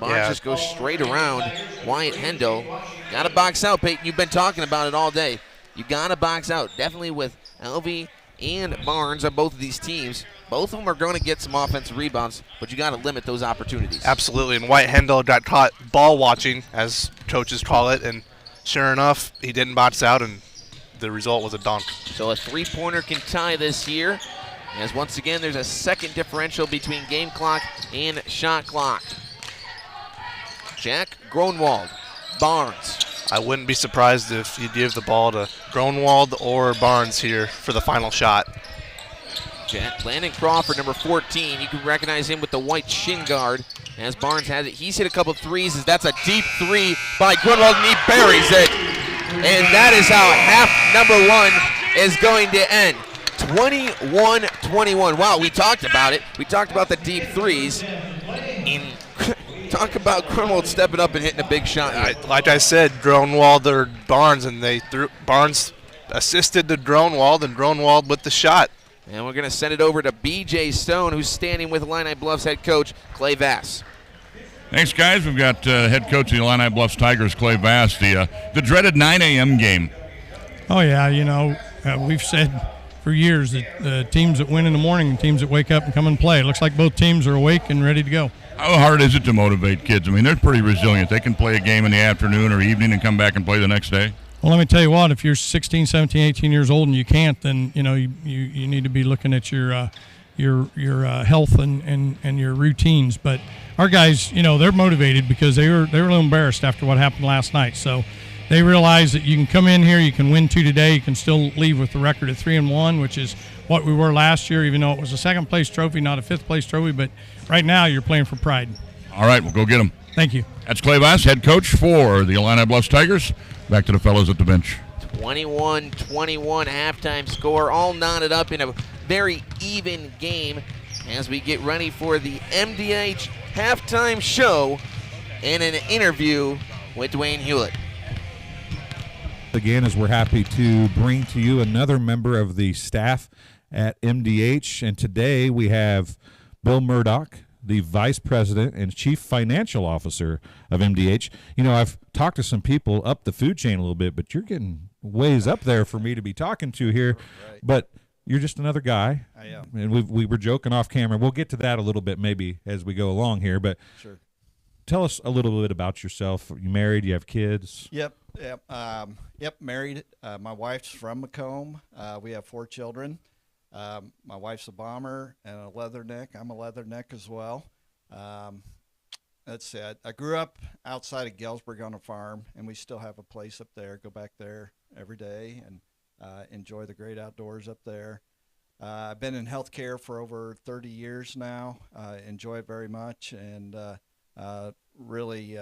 [SPEAKER 1] Barnes just goes straight around Wyatt Hendo. Got to box out, Peyton. You've been talking about it all day. You got to box out. Definitely with Elvie and Barnes on both of these teams. Both of them are going to get some offensive rebounds, but you got to limit those opportunities.
[SPEAKER 2] Absolutely, and White Hendel got caught ball watching, as coaches call it, and sure enough, he didn't box out, and the result was a dunk.
[SPEAKER 1] So a three-pointer can tie this here, as once again there's a second differential between game clock and shot clock. Jack Gronwald, Barnes.
[SPEAKER 2] I wouldn't be surprised if you give the ball to Gronwald or Barnes here for the final shot.
[SPEAKER 1] Landon Crawford, number 14. You can recognize him with the white shin guard. As Barnes has it, he's hit a couple threes. As that's a deep three by Gronwald, and he buries it. And that is how half number 1 is going to end. 21-21. Wow, we talked about it. We talked about the deep threes. And talk about Gronwald stepping up and hitting a big shot here.
[SPEAKER 2] Like I said, Gronwald or Barnes, and Barnes assisted to Gronwald, and Gronwald with the shot.
[SPEAKER 1] And we're going to send it over to B.J. Stone, who's standing with Illini Bluffs head coach Clay Vass.
[SPEAKER 4] Thanks, guys. We've got head coach of the Illini Bluffs Tigers, Clay Vass, the dreaded 9 a.m. game.
[SPEAKER 5] Oh, yeah, we've said for years that teams that win in the morning and teams that wake up and come and play. It looks like both teams are awake and ready to go.
[SPEAKER 4] How hard is it to motivate kids? I mean, they're pretty resilient. They can play a game in the afternoon or evening and come back and play the next day.
[SPEAKER 5] Well, let me tell you what, if you're 16, 17, 18 years old and you can't, then, you need to be looking at your health and your routines. But our guys, they're motivated because they were a little embarrassed after what happened last night. So they realize that you can come in here, you can win 2 today, you can still leave with the record of 3-1, which is what we were last year, even though it was a second-place trophy, not a fifth-place trophy. But right now you're playing for pride.
[SPEAKER 4] All right, we'll go get them.
[SPEAKER 5] Thank you.
[SPEAKER 4] That's Clay Vass, head coach for the Illini Bluffs Tigers. Back to the fellows at the bench.
[SPEAKER 1] 21-21 halftime score, all knotted up in a very even game as we get ready for the MDH halftime show and an interview with Dwayne Hewlett.
[SPEAKER 6] Again, as we're happy to bring to you another member of the staff at MDH, and today we have Bill Murdoch, the Vice President and Chief Financial Officer of MDH. I've talked to some people up the food chain a little bit, but you're getting ways up there for me to be talking to here. Right. But you're just another guy.
[SPEAKER 7] I am.
[SPEAKER 6] And we were joking off camera. We'll get to that a little bit maybe as we go along here. But
[SPEAKER 7] sure.
[SPEAKER 6] Tell us a little bit about yourself. Are you married? You have kids?
[SPEAKER 7] Yep. Married. My wife's from Macomb. We have 4 children. My wife's a bomber and a leatherneck. I'm a leatherneck as well. Let's see. I grew up outside of Galesburg on a farm, and we still have a place up there. Go back there every day and enjoy the great outdoors up there. I've been in healthcare for over 30 years now. Enjoy it very much, and really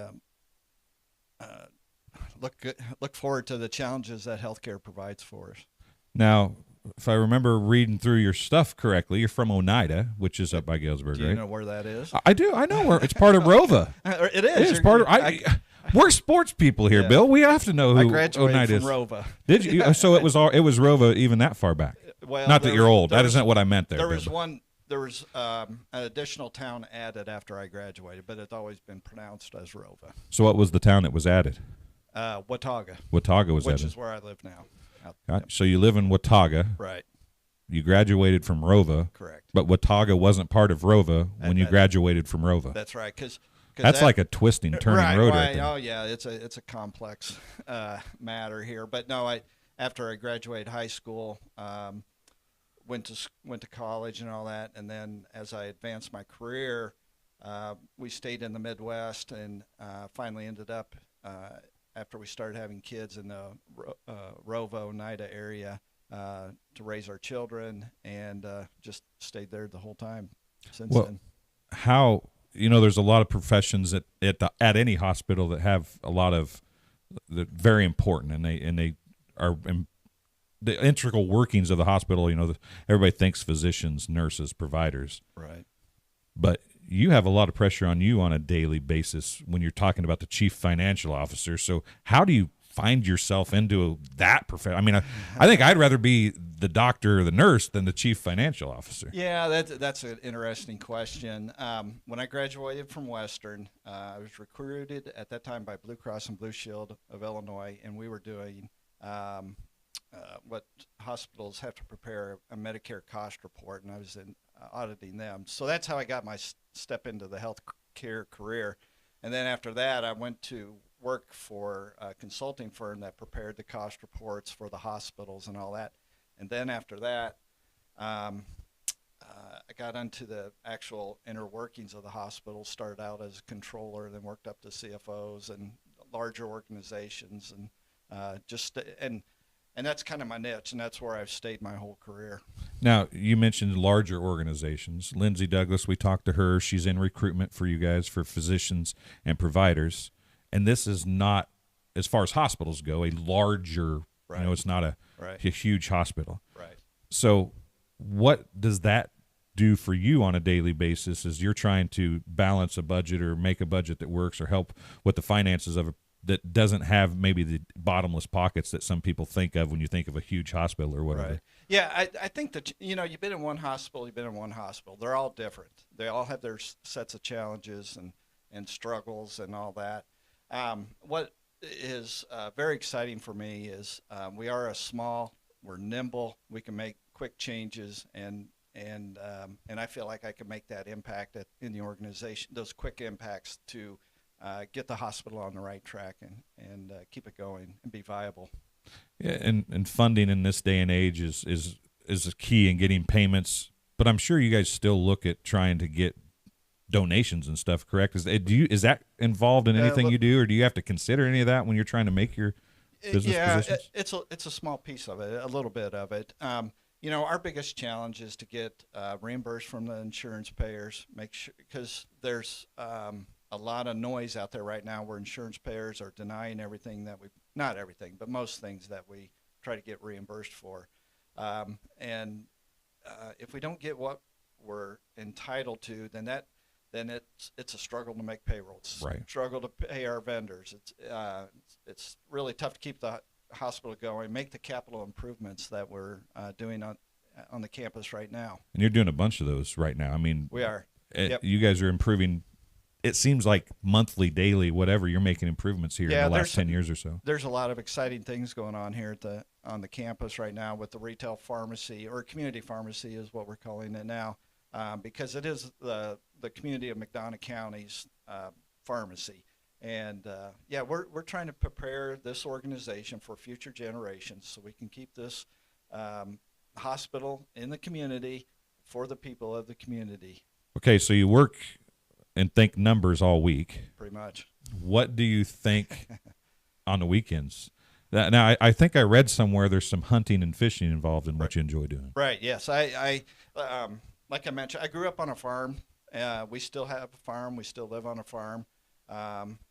[SPEAKER 7] look forward to the challenges that healthcare provides for us.
[SPEAKER 6] Now, if I remember reading through your stuff correctly, you're from Oneida, which is up by Galesburg,
[SPEAKER 7] right? Do you know where that is?
[SPEAKER 6] I do. I know where. It's part of Rova.
[SPEAKER 7] It is.
[SPEAKER 6] It's part of. We're sports people here, yeah. Bill. We have to know who Oneida is.
[SPEAKER 7] I graduated from Rova.
[SPEAKER 6] Did you? So it was Rova even that far back.
[SPEAKER 7] Well,
[SPEAKER 6] not that you're old. That isn't what I meant there.
[SPEAKER 7] There was an additional town added after I graduated, but it's always been pronounced as Rova.
[SPEAKER 6] So what was the town that was added?
[SPEAKER 7] Watauga.
[SPEAKER 6] Watauga was added.
[SPEAKER 7] Which is where I live now.
[SPEAKER 6] So you live in Watauga.
[SPEAKER 7] Right.
[SPEAKER 6] You graduated from Rova.
[SPEAKER 7] Correct.
[SPEAKER 6] But Watauga wasn't part of Rova when you graduated from Rova.
[SPEAKER 7] That's right.
[SPEAKER 6] That's like a twisting, turning road right there.
[SPEAKER 7] Oh, yeah. It's a complex matter here. But no, after I graduated high school, went to college and all that, and then as I advanced my career, we stayed in the Midwest and finally ended up after we started having kids in the Rova, Oneida area to raise our children, and just stayed there the whole time since then.
[SPEAKER 6] How, there's a lot of professions at any hospital that have a lot of very important, and they are the integral workings of the hospital. Everybody thinks physicians, nurses, providers.
[SPEAKER 7] Right.
[SPEAKER 6] But you have a lot of pressure on you on a daily basis when you're talking about the chief financial officer. So how do you find yourself into that profession? I mean, I think I'd rather be the doctor or the nurse than the chief financial officer.
[SPEAKER 7] Yeah, that's an interesting question. When I graduated from Western, I was recruited at that time by Blue Cross and Blue Shield of Illinois, and we were doing what hospitals have to prepare a Medicare cost report, and I was auditing them. So that's how I got my step into the healthcare career. And then after that, I went to work for a consulting firm that prepared the cost reports for the hospitals and all that. And then after that, I got into the actual inner workings of the hospital, started out as a controller, then worked up to CFOs and larger organizations, and and that's kind of my niche, and that's where I've stayed my whole career.
[SPEAKER 6] Now, you mentioned larger organizations. Lindsay Douglas, we talked to her. She's in recruitment for you guys for physicians and providers. And this is not, as far as hospitals go, a larger,
[SPEAKER 7] right.
[SPEAKER 6] You know, it's not a huge hospital.
[SPEAKER 7] Right.
[SPEAKER 6] So what does that do for you on a daily basis as you're trying to balance a budget or make a budget that works or help with the finances of that doesn't have maybe the bottomless pockets that some people think of when you think of a huge hospital or whatever?
[SPEAKER 7] Right. Yeah, I think that, you've been in one hospital, you've been in one hospital. They're all different. They all have their sets of challenges and struggles and all that. What is very exciting for me is we are we're nimble, we can make quick changes, and I feel like I can make that impact in the organization, those quick impacts to get the hospital on the right track and keep it going and be viable.
[SPEAKER 6] Yeah, and funding in this day and age is a key in getting payments. But I'm sure you guys still look at trying to get donations and stuff, correct? Is that involved in anything you do, or do you have to consider any of that when you're trying to make your business positions?
[SPEAKER 7] It's a small piece of it, a little bit of it. Our biggest challenge is to get reimbursed from the insurance payers. Make sure, because there's a lot of noise out there right now where insurance payers are denying everything that not everything, but most things that we try to get reimbursed for. And if we don't get what we're entitled to, then it's a struggle to make payroll. It's a struggle to pay our vendors. It's really tough to keep the hospital going, make the capital improvements that we're doing on the campus right now.
[SPEAKER 6] And you're doing a bunch of those right now. I mean,
[SPEAKER 7] we are.
[SPEAKER 6] You guys are improving. It seems like monthly, daily, whatever, you're making improvements here in the last 10 years or so.
[SPEAKER 7] There's a lot of exciting things going on here on the campus right now with the retail pharmacy, or community pharmacy is what we're calling it now, because it is the community of McDonough County's pharmacy. And we're trying to prepare this organization for future generations so we can keep this hospital in the community for the people of the community.
[SPEAKER 6] Okay, so you work and think numbers all week.
[SPEAKER 7] Pretty much.
[SPEAKER 6] What do you think on the weekends? Now, I think I read somewhere there's some hunting and fishing involved in what you enjoy doing.
[SPEAKER 7] Right, yes. I like I mentioned, I grew up on a farm. We still have a farm. We still live on a farm.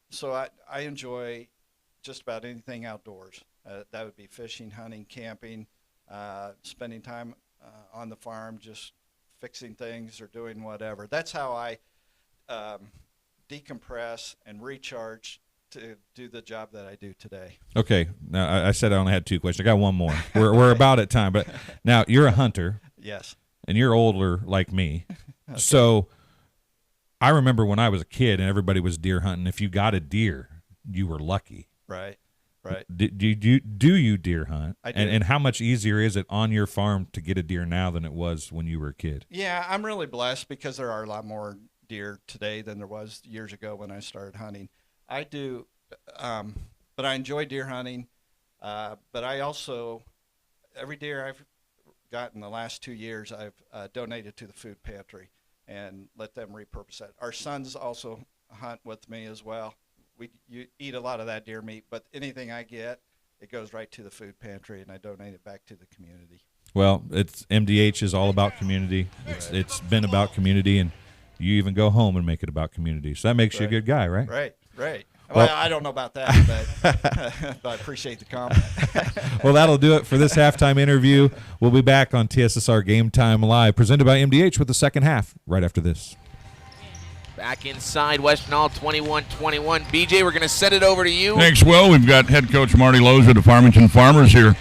[SPEAKER 7] So I enjoy just about anything outdoors. That would be fishing, hunting, camping, spending time on the farm, just fixing things or doing whatever. That's how I decompress and recharge to do the job that I do today.
[SPEAKER 6] Okay. Now, I said I only had two questions. I got one more. We're about at time. But now, you're a hunter.
[SPEAKER 7] Yes.
[SPEAKER 6] And you're older like me. Okay. So I remember when I was a kid and everybody was deer hunting, if you got a deer, you were lucky.
[SPEAKER 7] Right.
[SPEAKER 6] Do you deer hunt?
[SPEAKER 7] I do.
[SPEAKER 6] And how much easier is it on your farm to get a deer now than it was when you were a kid?
[SPEAKER 7] Yeah, I'm really blessed because there are a lot more deer today than there was years ago when I started hunting. I do, but I enjoy deer hunting. But I also, every deer I've gotten the last 2 years, I've donated to the food pantry and let them repurpose that. Our sons also hunt with me as well. You eat a lot of that deer meat, but anything I get, it goes right to the food pantry, and I donate it back to the community.
[SPEAKER 6] Well, MDH is all about community. It's been about community, and you even go home and make it about community. So that makes you a good guy, right?
[SPEAKER 7] Right. Well, I don't know about that, but I appreciate the comment.
[SPEAKER 6] Well, that'll do it for this halftime interview. We'll be back on TSSR Game Time Live, presented by MDH, with the second half right after this.
[SPEAKER 1] Back inside Western Hall, 21-21. BJ, we're going to set it over to you.
[SPEAKER 4] Thanks, Will. We've got head coach Marty Lozier of the Farmington Farmers here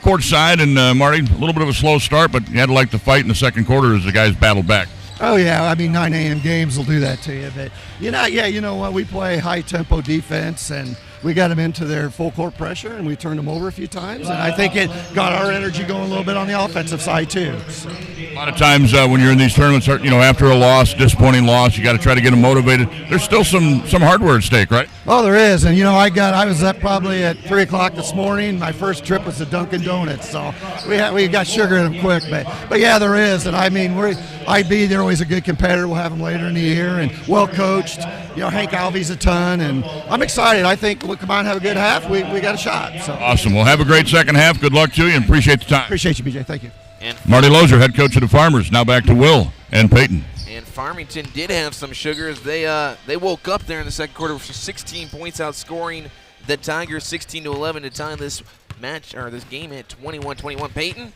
[SPEAKER 4] courtside. And, Marty, a little bit of a slow start, but you had to like the fight in the second quarter as the guys battled back.
[SPEAKER 8] Oh, yeah. I mean, 9 a.m. games will do that to you. But, you know what? We play high-tempo defense, and we got them into their full court pressure, and we turned them over a few times. And I think it got our energy going a little bit on the offensive side too. So.
[SPEAKER 4] A lot of times when you're in these tournaments, after a loss, disappointing loss, you got to try to get them motivated. There's still some hardware at stake, right?
[SPEAKER 8] Oh, there is. And, I was up probably at 3 o'clock this morning. My first trip was to Dunkin' Donuts. So we got sugar in them quick. But yeah, there is. And, IB, they're always a good competitor. We'll have them later in the year. And well coached. Hank Alvey's a ton. And I'm excited. I think we'll come out and have a good half. We got a shot. So.
[SPEAKER 4] Awesome. Well, have a great second half. Good luck to you and appreciate the time.
[SPEAKER 8] Appreciate you, BJ. Thank you.
[SPEAKER 1] And
[SPEAKER 4] Marty Lozier, head coach of the Farmers. Now back to Will and Peyton.
[SPEAKER 1] And Farmington did have some sugars. They woke up there in the second quarter with 16 points, outscoring the Tigers 16-11 to tie this match or this game at 21-21. Peyton,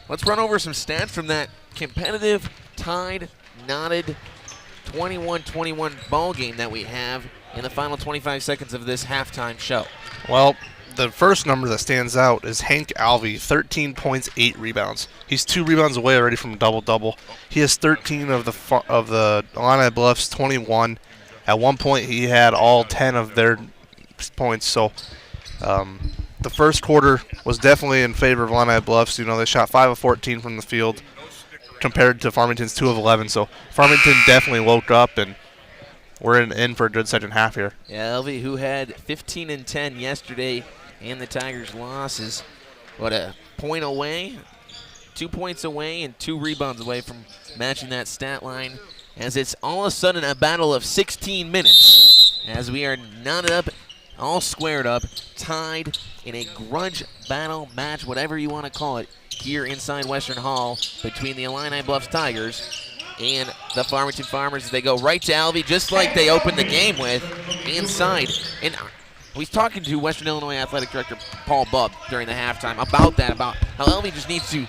[SPEAKER 1] let's run over some stats from that competitive, tied, knotted 21-21 ball game that we have in the final 25 seconds of this halftime show.
[SPEAKER 2] Well, the first number that stands out is Hank Alvey, 13 points, 8 rebounds. He's 2 rebounds away already from a double-double. He has 13 of the Illini Bluffs, 21. At one point, he had all 10 of their points. So the first quarter was definitely in favor of Illini Bluffs. They shot 5 of 14 from the field compared to Farmington's 2 of 11. So Farmington definitely woke up, and we're in for a good second half here.
[SPEAKER 1] Yeah, Alvey, who had 15 and 10 yesterday, and the Tigers' losses, a point away, 2 points away, and 2 rebounds away from matching that stat line, as it's all of a sudden a battle of 16 minutes, as we are knotted up, all squared up, tied in a grudge battle match, whatever you want to call it, here inside Western Hall between the Illini Bluffs Tigers and the Farmington Farmers. They go right to Alvey, just like they opened the game with, inside. And we was talking to Western Illinois Athletic Director Paul Bubb during the halftime about how Alvey just needs to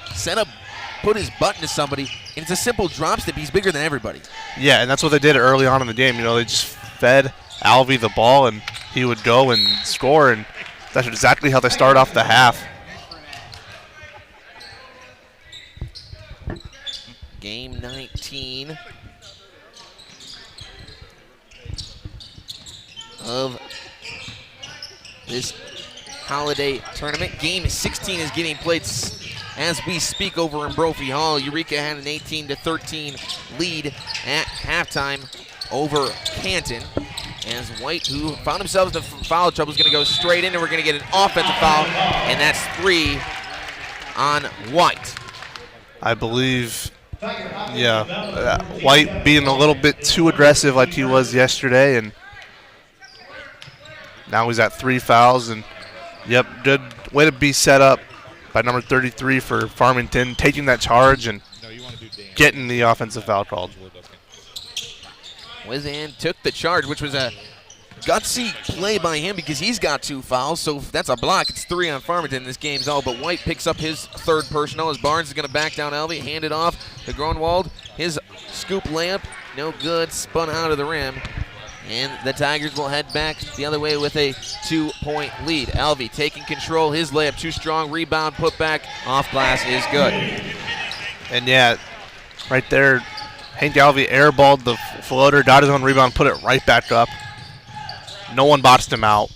[SPEAKER 1] put his butt into somebody, and it's a simple drop step. He's bigger than everybody.
[SPEAKER 2] Yeah, and that's what they did early on in the game. They just fed Alvey the ball, and he would go and score, and that's exactly how they started off the half.
[SPEAKER 1] Game 19 of this holiday tournament. Game 16 is getting played as we speak over in Brophy Hall. Eureka had an 18-13 lead at halftime over Canton. As White, who found himself in foul trouble, is going to go straight in, and we're going to get an offensive foul, and that's 3 on White.
[SPEAKER 2] I believe, White being a little bit too aggressive like he was yesterday, and now he's at 3 fouls, and good way to be set up by number 33 for Farmington, taking that charge and getting the offensive foul called.
[SPEAKER 1] Wizan took the charge, which was a gutsy play by him because he's got 2 fouls, so if that's a block. It's 3 on Farmington. This game's all, but White picks up his 3rd personal as Barnes is going to back down Alvey, hand it off to Gronwald. His scoop layup, no good, spun out of the rim, and the Tigers will head back the other way with a 2-point lead. Alvey taking control, his layup too strong, rebound, put back, off glass is good.
[SPEAKER 2] And right there, Hank Alvey airballed the floater, got his own rebound, put it right back up. No one boxed him out.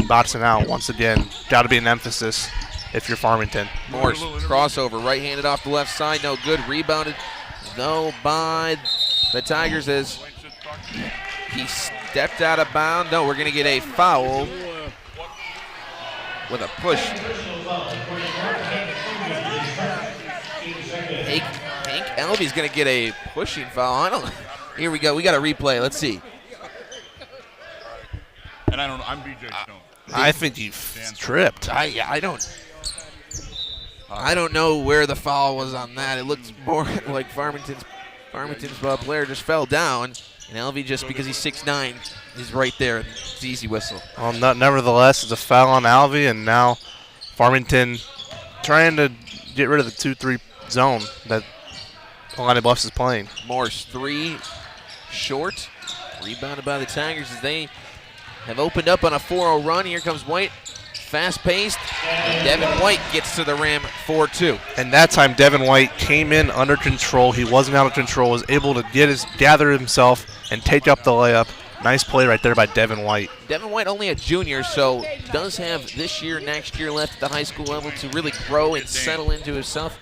[SPEAKER 2] Boxing out once again. Got to be an emphasis if you're Farmington.
[SPEAKER 1] Morse, crossover, right-handed off the left side, no good. Rebounded, though, by the Tigers as he stepped out of bounds. No, we're going to get a foul with a push. Hank Alvey's going to get a pushing foul. Here we go. We got a replay. Let's see.
[SPEAKER 4] And I don't know. I'm BJ Stone.
[SPEAKER 2] I think he tripped.
[SPEAKER 1] I don't know where the foul was on that. It looked more like Farmington's player just fell down, and Alvey, just because he's 6'9", is right there. It's an easy whistle.
[SPEAKER 2] Well, nevertheless, it's a foul on Alvey, and now Farmington trying to get rid of the 2-3 zone that Illini Bluffs is playing.
[SPEAKER 1] Morse 3 short, rebounded by the Tigers as they have opened up on a 4-0 run. Here comes White, fast-paced, and Devin White gets to the rim 4-2.
[SPEAKER 2] And that time, Devin White came in under control. He wasn't out of control, was able to gather himself and take up the layup. Nice play right there by Devin White.
[SPEAKER 1] Devin White only a junior, so does have this year, next year left at the high school level to really grow and settle into himself.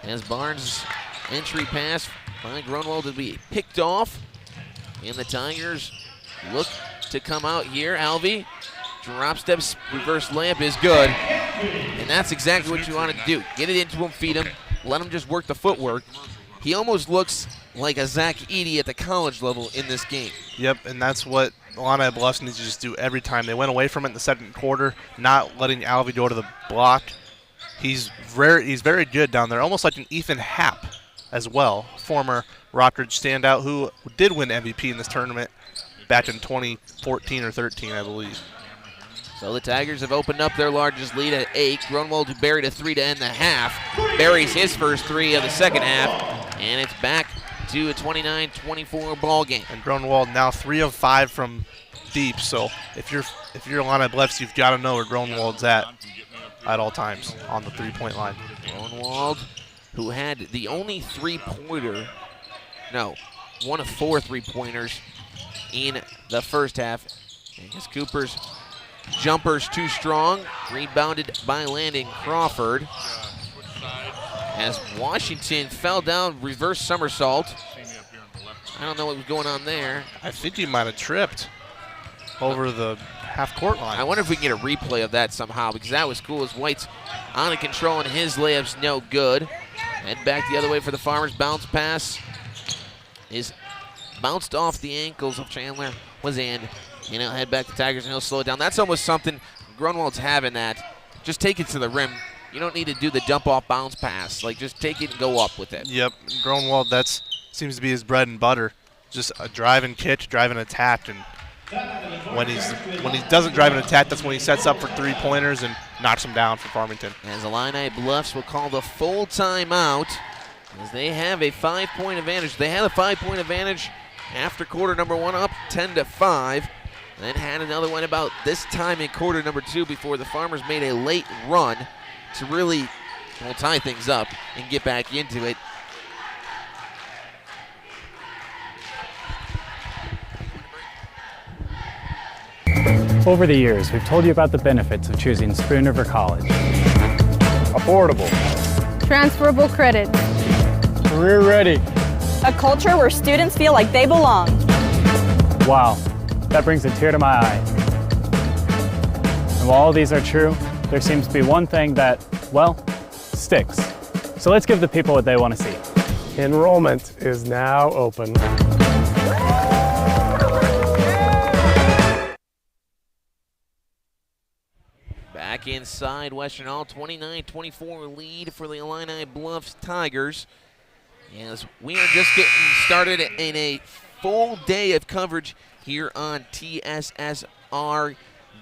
[SPEAKER 1] As Barnes' entry pass by Grunwald to be picked off. And the Tigers look to come out here. Alvey, drop steps, reverse layup is good. And that's exactly what you want to do. Get it into him, feed him, let him just work the footwork. He almost looks like a Zach Eady at the college level in this game.
[SPEAKER 2] Yep, and that's what Illini Bluffs needs to just do every time. They went away from it in the second quarter, not letting Alvey go to the block. He's very good down there, almost like an Ethan Happ as well, former Rockridge standout who did win MVP in this tournament back in 2014 or 13, I believe.
[SPEAKER 1] So the Tigers have opened up their largest lead at 8. Grunwald, who buried a 3 to end the half, buries his first 3 of the second half, and it's back to a 29-24 ball game.
[SPEAKER 2] And Grunwald now 3 of 5 from deep. So if you're Illini Bluffs, you've got to know where Grunwald's at all times on the 3-point line.
[SPEAKER 1] Grunwald, who had the only 3-pointer, no, 1 of 4 3-pointers in the first half. And his Cooper's jumper's too strong, rebounded by Landon Crawford. As Washington fell down, reverse somersault. I don't know what was going on there.
[SPEAKER 2] I think he might have tripped over the half-court line.
[SPEAKER 1] I wonder if we can get a replay of that somehow, because that was cool as White's out of control and his layup's no good. Head back the other way for the Farmers. Bounce pass is bounced off the ankles of Chandler was in. And he'll head back to Tigers and he'll slow it down. That's almost something Grunwald's having that. Just take it to the rim. You don't need to do the dump-off bounce pass. Like, just take it and go up with it.
[SPEAKER 2] Yep, Grunwald, that seems to be his bread and butter. Just a drive and catch, drive and attack. And when he doesn't drive and attack, that's when he sets up for 3-pointers and knocks them down for Farmington.
[SPEAKER 1] As Illini Bluffs will call the full timeout, as they have a 5-point advantage. They had a 5-point advantage after quarter number 1, up 10-5. Then had another one about this time in quarter number 2 before the Farmers made a late run to really tie things up and get back into it.
[SPEAKER 9] Over the years, we've told you about the benefits of choosing Spoon River College.
[SPEAKER 10] Affordable.
[SPEAKER 11] Transferable credit.
[SPEAKER 10] Career ready.
[SPEAKER 11] A culture where students feel like they belong.
[SPEAKER 9] Wow, that brings a tear to my eye. And while all these are true, there seems to be one thing that, well, sticks. So let's give the people what they want to see.
[SPEAKER 10] Enrollment is now open.
[SPEAKER 1] Back inside Western Hall, 29-24 lead for the Illini Bluffs Tigers. As we are just getting started in a full day of coverage here on TSSR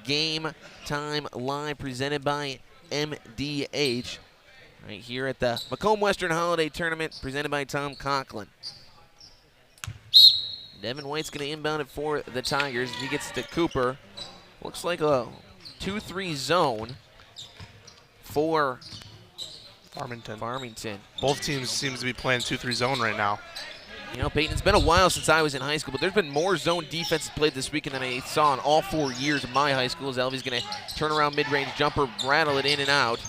[SPEAKER 1] Game Time Live, presented by MDH, right here at the Macomb-Western Holiday Tournament, presented by Tom Conklin. Devin White's going to inbound it for the Tigers. He gets to Cooper. Looks like a 2-3 zone for Farmington.
[SPEAKER 2] Both teams seem to be playing 2-3 zone right now.
[SPEAKER 1] You know, Peyton, it's been a while since I was in high school, but there's been more zone defense played this weekend than I saw in all 4 years of my high school. As Elvy's going to turn around mid-range jumper, rattle it in and out.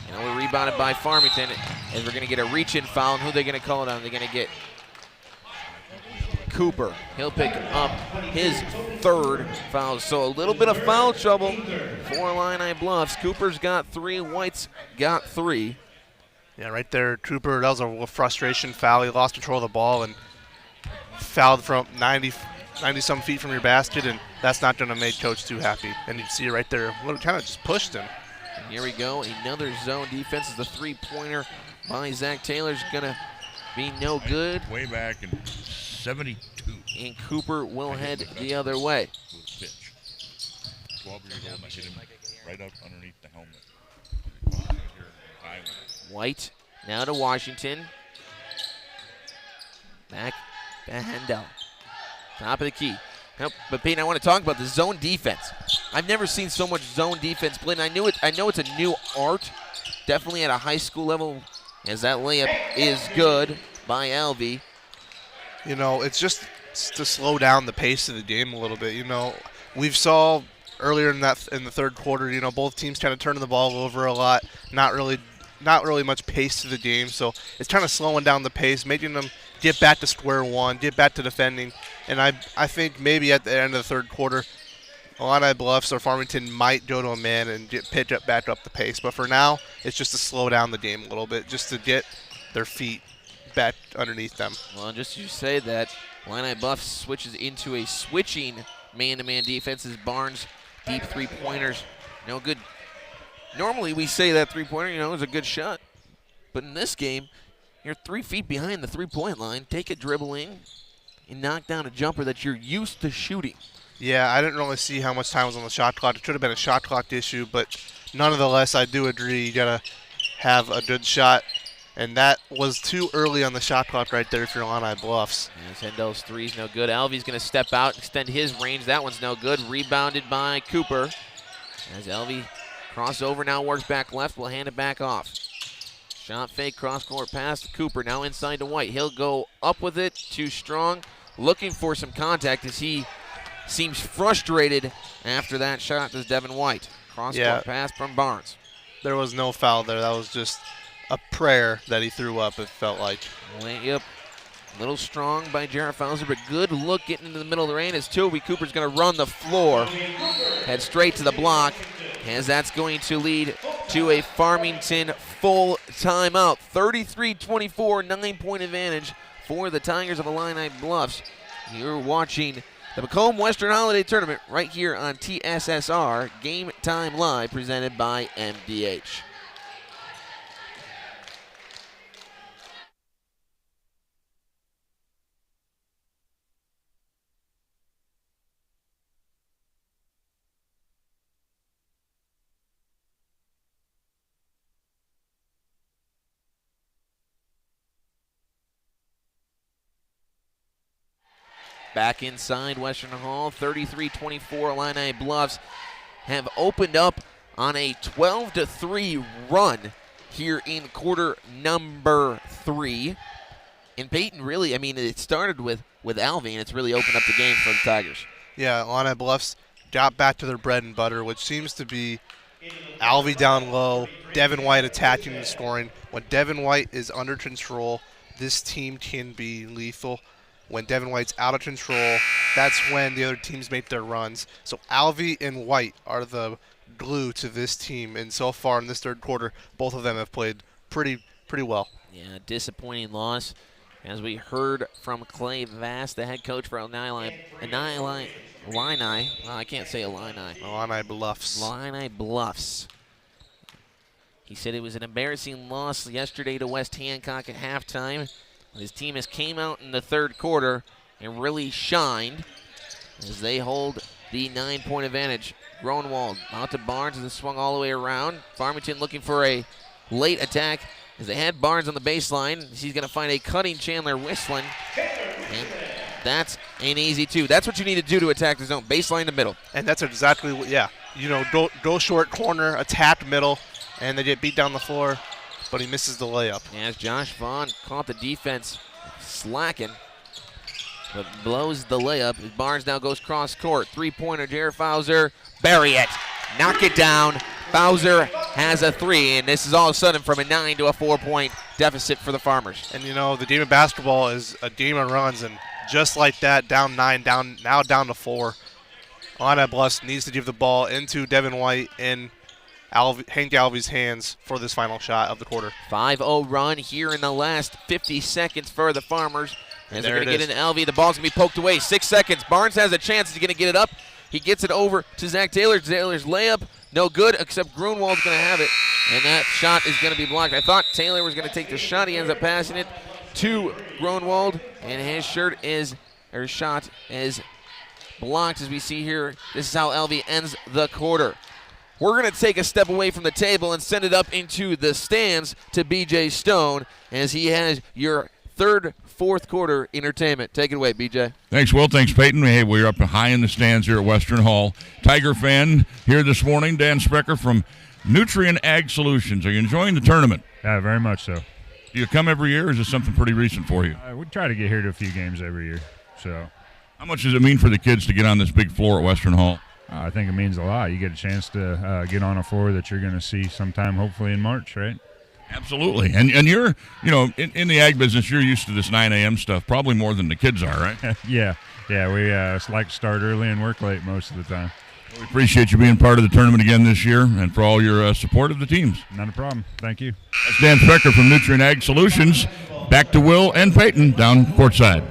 [SPEAKER 1] And we're rebounded by Farmington as we're going to get a reach-in foul. And who are they going to call it on? They're going to get Cooper. He'll pick up his 3rd foul. So a little bit of foul trouble for Illini Bluffs. Cooper's got 3, White's got 3.
[SPEAKER 2] Yeah, right there, Cooper, that was a frustration foul. He lost control of the ball and fouled from 90-some feet from your basket, and that's not going to make Coach too happy. And you see it right there, kind of just pushed him.
[SPEAKER 1] And here we go, another zone defense. Is the 3-pointer by Zach Taylor's going to be no good.
[SPEAKER 4] Way back in 72.
[SPEAKER 1] And Cooper will head the other way.
[SPEAKER 4] 12-year-old, I hit him right up underneath the helmet.
[SPEAKER 1] White now to Washington. Back to Hendel. Top of the key. Nope, but Peyton, I want to talk about the zone defense. I've never seen so much zone defense played. And I know it's a new art, definitely at a high school level, as that layup is good by Alvey.
[SPEAKER 2] You know, it's just to slow down the pace of the game a little bit. You know, we've saw earlier in the third quarter, you know, both teams kind of turning the ball over a lot, not really much pace to the game. So it's kind of slowing down the pace, making them get back to square one, get back to defending. And I think maybe at the end of the third quarter, Illini Bluffs or Farmington might go to a man and pitch back up the pace. But for now, it's just to slow down the game a little bit, just to get their feet back underneath them.
[SPEAKER 1] Well, just you say that, Illini Bluffs switches into a switching man-to-man defense as Barnes deep three-pointers. No good. Normally we say that three-pointer, you know, is a good shot. But in this game, you're 3 feet behind the three-point line. Take a dribbling and knock down a jumper that you're used to shooting.
[SPEAKER 2] Yeah, I didn't really see how much time was on the shot clock. It should have been a shot clock issue, but nonetheless, I do agree you got to have a good shot. And that was too early on the shot clock right there for Illini Bluffs.
[SPEAKER 1] Yes, Hendel's three's no good. Alvey's going to step out, extend his range. That one's no good. Rebounded by Cooper. As Alvey crossover now works back left, will hand it back off. Shot fake, cross-court pass to Cooper. Now inside to White. He'll go up with it, too strong. Looking for some contact as he seems frustrated after that shot. This Devin White. Cross-court pass from Barnes.
[SPEAKER 2] There was no foul there. That was just a prayer that he threw up, it felt like.
[SPEAKER 1] Yep. A little strong by Jarrett Fauser, but good look getting into the middle of the lane as Toby Cooper's going to run the floor. Head straight to the block, as that's going to lead to a Farmington full timeout. 33-24, 9-point advantage for the Tigers of Illini Bluffs. You're watching the Macomb-Western Holiday Tournament right here on TSSR, Game Time Live, presented by MDH. Back inside Western Hall, 33-24, Illini Bluffs have opened up on a 12-3 run here in quarter number 3. And Peyton really, I mean, it started with Alvey, and it's really opened up the game for the Tigers.
[SPEAKER 2] Yeah, Illini Bluffs got back to their bread and butter, which seems to be Alvey down low, Devin White attacking and scoring. When Devin White is under control, this team can be lethal. When Devin White's out of control, that's when the other teams make their runs. So Alvey and White are the glue to this team, and so far in this third quarter, both of them have played pretty well.
[SPEAKER 1] Yeah, disappointing loss. As we heard from Clay Vass, the head coach for Illini Bluffs. He said it was an embarrassing loss yesterday to West Hancock at halftime. His team has came out in the third quarter and really shined as they hold the 9-point advantage. Gronwald out to Barnes as it swung all the way around. Farmington looking for a late attack as they had Barnes on the baseline. He's going to find a cutting Chandler Whistling. And that's an easy two. That's what you need to do to attack the zone. Baseline to middle.
[SPEAKER 2] And that's exactly what, you know, go short corner, attack middle, and they get beat down the floor. But he misses the layup.
[SPEAKER 1] As Josh Vaughn caught the defense slacking, but blows the layup. Barnes now goes cross court. 3-pointer, Jared Fauser. Bury it. Knock it down. Fauser has a 3, and this is all of a sudden from a 9 to a 4-point deficit for the Farmers.
[SPEAKER 2] And you know, the game of basketball is a game of runs, and just like that, down 9, now down to 4. Illini Bluffs needs to give the ball into Devin White and Hank Alvey's hands for this final shot of the quarter.
[SPEAKER 1] 5-0 run here in the last 50 seconds for the Farmers. As they're going to get into Alvey, the ball's going to be poked away. 6 seconds. Barnes has a chance. He's going to get it up. He gets it over to Zach Taylor. Taylor's layup, no good, except Grunwald's going to have it. And that shot is going to be blocked. I thought Taylor was going to take the shot. He ends up passing it to Grunwald. And his shot is blocked as we see here. This is how Alvey ends the quarter. We're going to take a step away from the table and send it up into the stands to BJ Stone as he has your fourth quarter entertainment. Take it away, BJ.
[SPEAKER 4] Thanks, Will. Thanks, Peyton. Hey, we're up high in the stands here at Western Hall. Tiger fan here this morning, Dan Sprecher from Nutrient Ag Solutions. Are you enjoying the tournament?
[SPEAKER 12] Yeah, very much so.
[SPEAKER 4] Do you come every year, or is this something pretty recent for you?
[SPEAKER 12] We try to get here to a few games every year. So
[SPEAKER 4] How much does it mean for the kids to get on this big floor at Western Hall?
[SPEAKER 12] I think it means a lot. You get a chance to get on a floor that you're going to see sometime, hopefully in March, right?
[SPEAKER 4] Absolutely. And you're, in the ag business, you're used to this 9 a.m. stuff probably more than the kids are, right?
[SPEAKER 12] Yeah. We like to start early and work late most of the time.
[SPEAKER 4] We appreciate you being part of the tournament again this year and for all your support of the teams.
[SPEAKER 12] Not a problem. Thank you.
[SPEAKER 4] That's Dan Sprecher from Nutrient Ag Solutions. Back to Will and Peyton down courtside.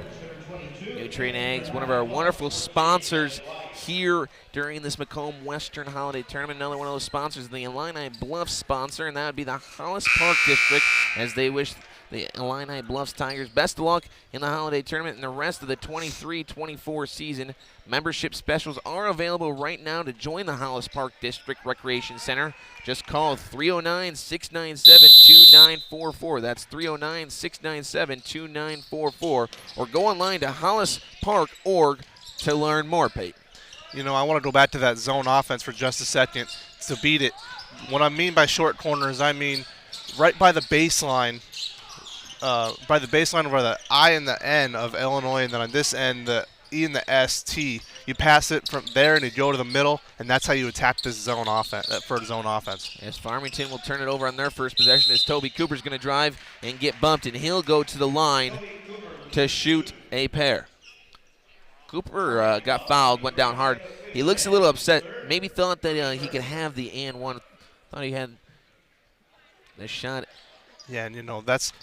[SPEAKER 1] Nutrient Ag's one of our wonderful sponsors here during this Macomb-Western Holiday Tournament. Another one of those sponsors, the Illini Bluffs sponsor, and that would be the Hollis Park District, as they wish the Illini Bluffs Tigers best of luck in the Holiday Tournament and the rest of the 23-24 season. Membership specials are available right now to join the Hollis Park District Recreation Center. Just call 309-697-2944. That's 309-697-2944. Or go online to hollispark.org to learn more, Peyton.
[SPEAKER 2] I want to go back to that zone offense for just a second to beat it. What I mean by short corners, I mean right by the baseline, where the I and the N of Illinois, and then on this end, the E and the ST. You pass it from there and you go to the middle, and that's how you attack this zone offense, zone offense.
[SPEAKER 1] As Farmington will turn it over on their first possession, as Toby Cooper's going to drive and get bumped, and he'll go to the line to shoot a pair. Cooper got fouled, went down hard. He looks a little upset. Maybe thought that he could have the and one. Thought he had the shot.
[SPEAKER 2] Yeah, and that's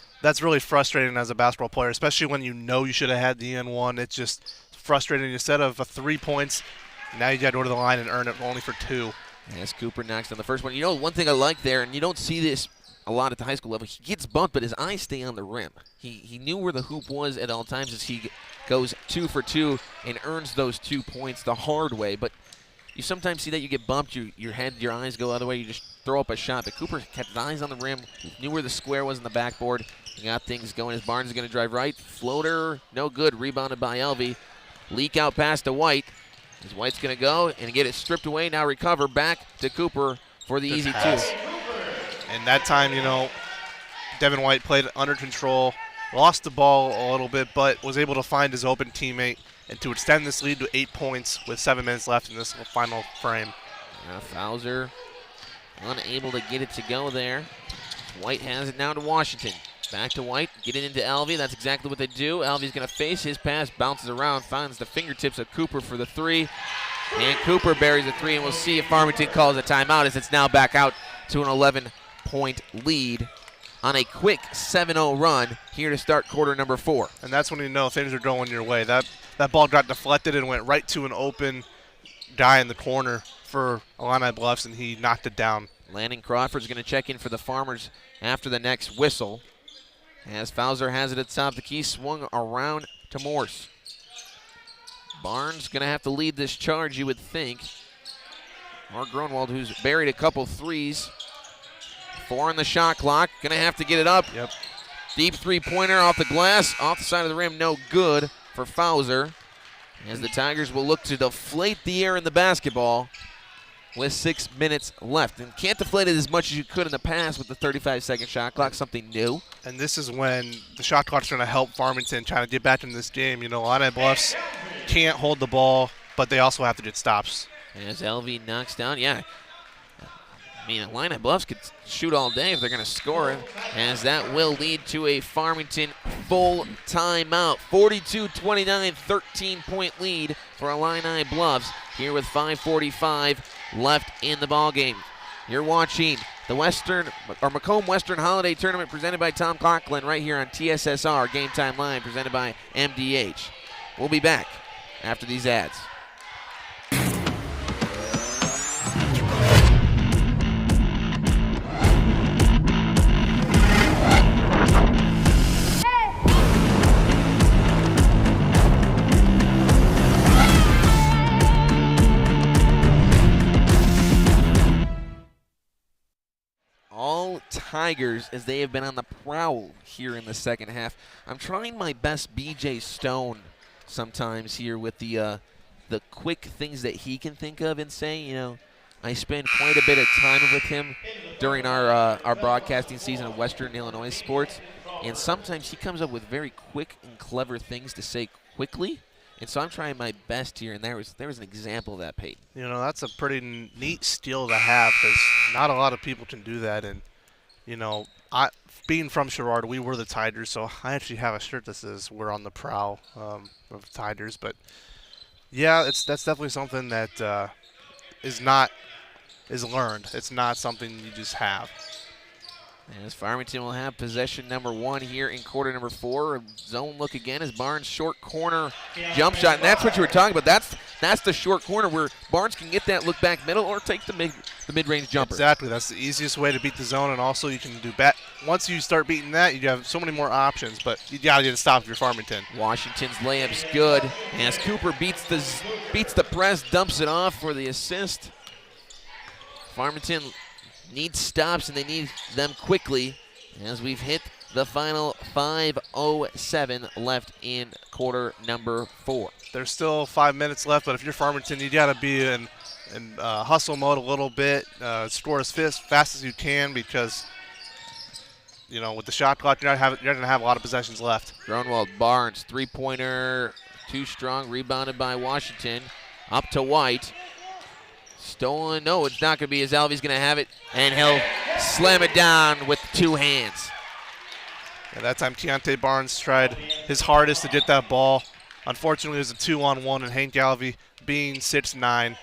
[SPEAKER 2] really frustrating as a basketball player, especially when you should have had the and one. It's just frustrating. Instead of 3 points, now you got to go to the line and earn it only for 2.
[SPEAKER 1] Yes, Cooper knocks down the first one. One thing I like there, and you don't see this a lot at the high school level, he gets bumped, but his eyes stay on the rim. He knew where the hoop was at all times as he goes 2 for 2 and earns those 2 points the hard way. But you sometimes see that you get bumped, your eyes go the other way, you just throw up a shot. But Cooper kept his eyes on the rim, knew where the square was in the backboard, and got things going. As Barnes is going to drive right, floater, no good, rebounded by Elvey. Leak out pass to White. As White's going to go and get it stripped away, now recover back to Cooper for the easy 2.
[SPEAKER 2] And that time, Devin White played under control, lost the ball a little bit, but was able to find his open teammate and to extend this lead to 8 points with 7 minutes left in this final frame.
[SPEAKER 1] Fowler unable to get it to go there. White has it now to Washington. Back to White, get it into Elvey. That's exactly what they do. Elvey's going to face his pass, bounces around, finds the fingertips of Cooper for the 3. And Cooper buries the 3, and we'll see if Farmington calls a timeout as it's now back out to an 11-point lead on a quick 7-0 run here to start quarter number 4.
[SPEAKER 2] And that's when you know things are going your way. That ball got deflected and went right to an open guy in the corner for Illini Bluffs, and he knocked it down.
[SPEAKER 1] Lanning Crawford's going to check in for the Farmers after the next whistle. As Fowler has it at the top of the key, swung around to Morse. Barnes going to have to lead this charge, you would think. Mark Grunwald, who's buried a couple threes. 4 on the shot clock, going to have to get it up.
[SPEAKER 2] Yep.
[SPEAKER 1] Deep three-pointer off the glass, off the side of the rim, no good for Fowler. As the Tigers will look to deflate the air in the basketball with 6 minutes left. And can't deflate it as much as you could in the past with the 35-second shot clock, something new.
[SPEAKER 2] And this is when the shot clock's going to help Farmington trying to get back in this game. Illini Bluffs can't hold the ball, but they also have to get stops.
[SPEAKER 1] As LV knocks down, Illini Bluffs could shoot all day if they're going to score it, as that will lead to a Farmington full timeout. 42-29, 13-point lead for Illini Bluffs here with 5:45 left in the ballgame. You're watching the Macomb-Western Holiday Tournament presented by Tom Conklin right here on TSSR Game Time Live presented by MDH. We'll be back after these ads. All Tigers as they have been on the prowl here in the second half. I'm trying my best BJ Stone sometimes here with the quick things that he can think of and say. I spend quite a bit of time with him during our broadcasting season of Western Illinois sports, and sometimes he comes up with very quick and clever things to say quickly, And so I'm trying my best here, and there was an example of that, Peyton.
[SPEAKER 2] You know, that's a pretty neat skill to have because not a lot of people can do that. And, you know, being from Sherrard, we were the Tigers, so I actually have a shirt that says we're on the prowl of Tigers. But, yeah, that's definitely something that is learned. It's not something you just have.
[SPEAKER 1] As Farmington will have possession number 1 here in quarter number 4. Zone look again as Barnes short corner jump shot. And that's what you were talking about. That's the short corner where Barnes can get that look back middle or take the mid-range jumper.
[SPEAKER 2] Exactly. That's the easiest way to beat the zone. And also you can do once you start beating that, you have so many more options. But you got to get a stop if you're Farmington.
[SPEAKER 1] Washington's layup's good as Cooper beats the press, dumps it off for the assist. Farmington needs stops, and they need them quickly as we've hit the final 5:07 left in quarter number 4.
[SPEAKER 2] There's still 5 minutes left, but if you're Farmington, you got to be in hustle mode a little bit, score as fast as you can because, you know, with the shot clock, you're going to have a lot of possessions left.
[SPEAKER 1] Grunwald, Barnes, three-pointer, too strong, rebounded by Washington, up to White. Stolen, no, it's not going to be as Alvey's going to have it, and he'll slam it down with 2 hands.
[SPEAKER 2] Yeah, that time Keontae Barnes tried his hardest to get that ball. Unfortunately, it was a 2-on-1, and Hank Alvey being 6'9",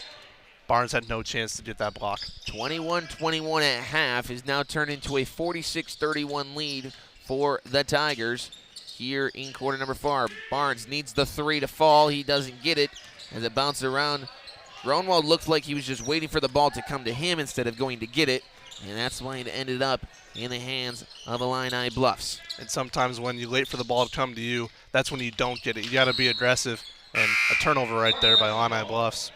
[SPEAKER 2] Barnes had no chance to get that block.
[SPEAKER 1] 21-21 at half is now turned into a 46-31 lead for the Tigers here in quarter number 4. Barnes needs the 3 to fall. He doesn't get it as it bounces around. Gronwald looked like he was just waiting for the ball to come to him instead of going to get it, and that's why it ended up in the hands of Illini Bluffs.
[SPEAKER 2] And sometimes when you wait for the ball to come to you, that's when you don't get it. You got to be aggressive, and a turnover right there by Illini Bluffs.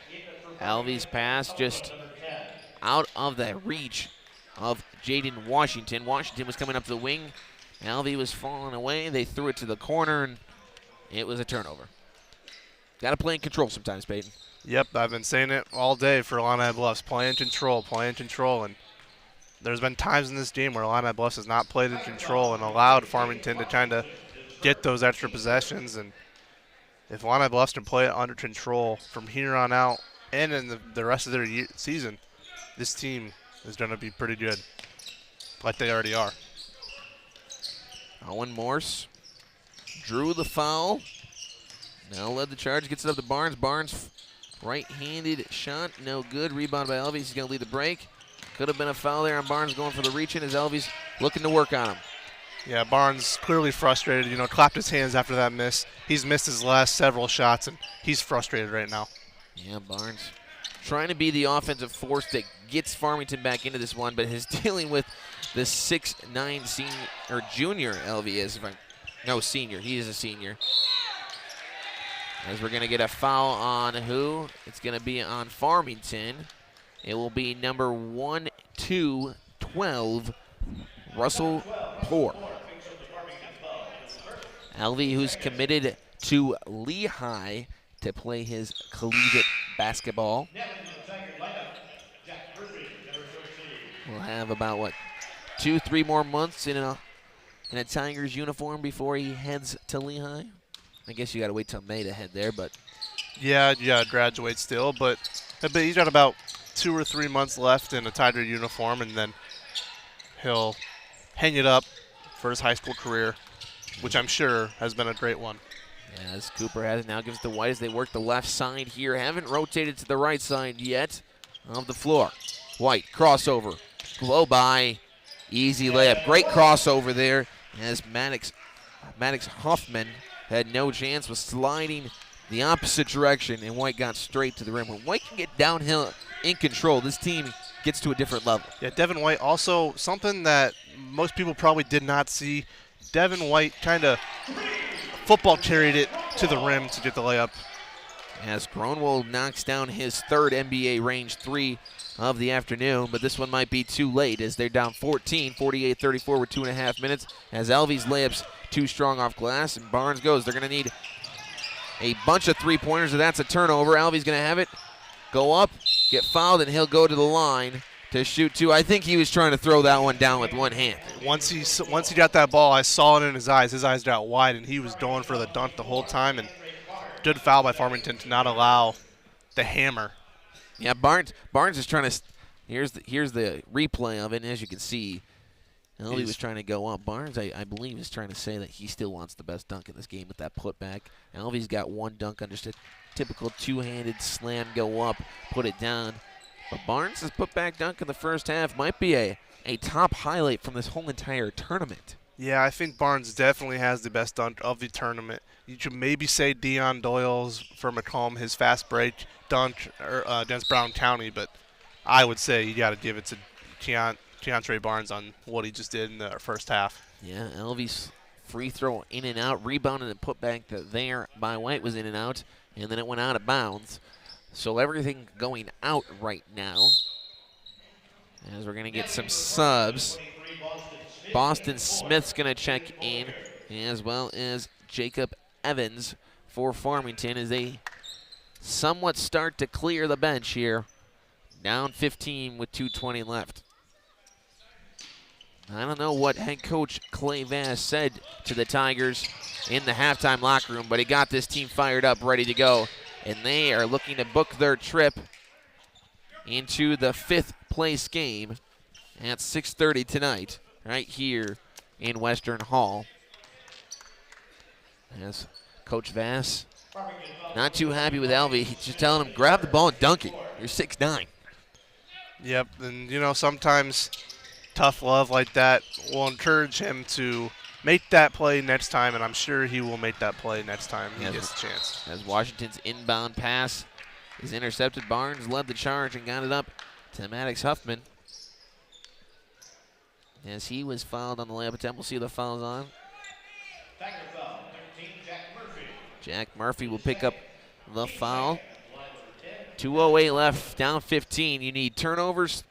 [SPEAKER 1] Alvey's pass just out of the reach of Jaden Washington. Washington was coming up the wing. Alvey was falling away. They threw it to the corner, and it was a turnover. Got to play in control sometimes, Peyton.
[SPEAKER 2] Yep, I've been saying it all day for Illini Bluffs. Play in control, and there's been times in this game where Illini Bluffs has not played in control and allowed Farmington to kind of get those extra possessions. And if Illini Bluffs can play it under control from here on out and in the rest of their season, this team is going to be pretty good, like they already are.
[SPEAKER 1] Owen Morse drew the foul. Now led the charge, gets it up to Barnes. Barnes, right-handed shot, no good. Rebound by Alvey. He's going to lead the break. Could have been a foul there on Barnes going for the reach-in as Alvey's looking to work on him.
[SPEAKER 2] Yeah, Barnes clearly frustrated, clapped his hands after that miss. He's missed his last several shots, and he's frustrated right now.
[SPEAKER 1] Yeah, Barnes trying to be the offensive force that gets Farmington back into this one, but is dealing with the 6'9" senior, or junior Alvey is. No, senior. He is a senior. As we're going to get a foul on who? It's going to be on Farmington. It will be number 12, Russell Poor. Alvey, who's committed to Lehigh to play his collegiate basketball. We'll have about, 2-3 more months in a Tigers uniform before he heads to Lehigh. I guess you got to wait till May to head there, but.
[SPEAKER 2] Yeah, graduate still, but he's got about 2 or 3 months left in a Tiger uniform, and then he'll hang it up for his high school career, which I'm sure has been a great one.
[SPEAKER 1] As Cooper has it now, gives to White as they work the left side here. Haven't rotated to the right side yet of the floor. White, crossover, blow by, easy layup. Great crossover there as Maddox Huffman had no chance, was sliding the opposite direction, and White got straight to the rim. When White can get downhill in control, this team gets to a different level.
[SPEAKER 2] Yeah, Devin White, also something that most people probably did not see. Devin White kind of football carried it to the rim to get the layup.
[SPEAKER 1] As Gronwald knocks down his 3rd NBA range 3 of the afternoon, but this one might be too late as they're down 14, 48-34 with 2.5 minutes. As Alvey's layup's too strong off glass, and Barnes goes. They're going to need a bunch of three-pointers, and that's a turnover. Alvey's going to have it, go up, get fouled, and he'll go to the line to shoot 2. I think he was trying to throw that one down with one hand.
[SPEAKER 2] Once he got that ball, I saw it in his eyes. His eyes got wide, and he was going for the dunk the whole time. And good foul by Farmington to not allow the hammer.
[SPEAKER 1] Yeah, Barnes is trying to. Here's the replay of it, and as you can see, Elvie was trying to go up. Barnes, I believe, is trying to say that he still wants the best dunk in this game with that putback. Elvie's got one dunk on just a typical two-handed slam, go up, put it down. But Barnes' putback dunk in the first half might be a top highlight from this whole entire tournament.
[SPEAKER 2] Yeah, I think Barnes definitely has the best dunk of the tournament. You should maybe say Dion Doyle's for Macomb, his fast break dunk against Brown County, but I would say you got to give it to Keontre Barnes on what he just did in the first half.
[SPEAKER 1] Yeah, Elvie's free throw in and out, rebounded and put back there by White was in and out, and then it went out of bounds. So everything going out right now, as we're going to get some subs. Boston Smith's going to check in, as well as Jacob Evans for Farmington as they somewhat start to clear the bench here. Down 15 with 2:20 left. I don't know what head coach Clay Vass said to the Tigers in the halftime locker room, but he got this team fired up, ready to go. And they are looking to book their trip into the 5th place game at 6:30 tonight, right here in Western Hall. As Coach Vass not too happy with Elvie. He's just telling him, grab the ball and dunk it. You're 6'9".
[SPEAKER 2] Yep, and you know, sometimes tough love like that will encourage him to make that play next time, and I'm sure he will make that play next time he gets a chance.
[SPEAKER 1] As Washington's inbound pass is intercepted, Barnes led the charge and got it up to Maddox Huffman. As he was fouled on the layup attempt, we'll see the fouls on. Jack Murphy will pick up the foul. 2:08 left, down 15. You need turnovers,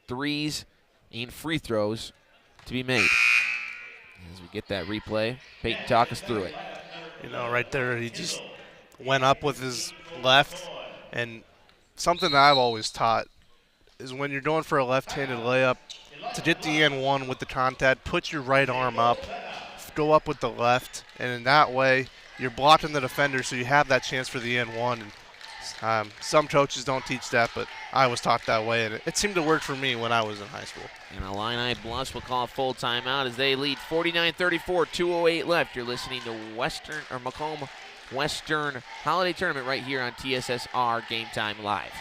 [SPEAKER 1] threes, and free throws to be made. As we get that replay, Peyton, talk us through it.
[SPEAKER 2] You know, right there, he just went up with his left. And something that I've always taught is when you're going for a left-handed layup, to get the N1 with the contact, put your right arm up, go up with the left, and in that way, you're blocking the defender, so you have that chance for the N1. And some coaches don't teach that, but I was taught that way, and it seemed to work for me when I was in high school.
[SPEAKER 1] And Illini Bluffs will call a full timeout as they lead 49-34, 2:08 left. You're listening to Macomb-Western Holiday Tournament right here on TSSR Game Time Live.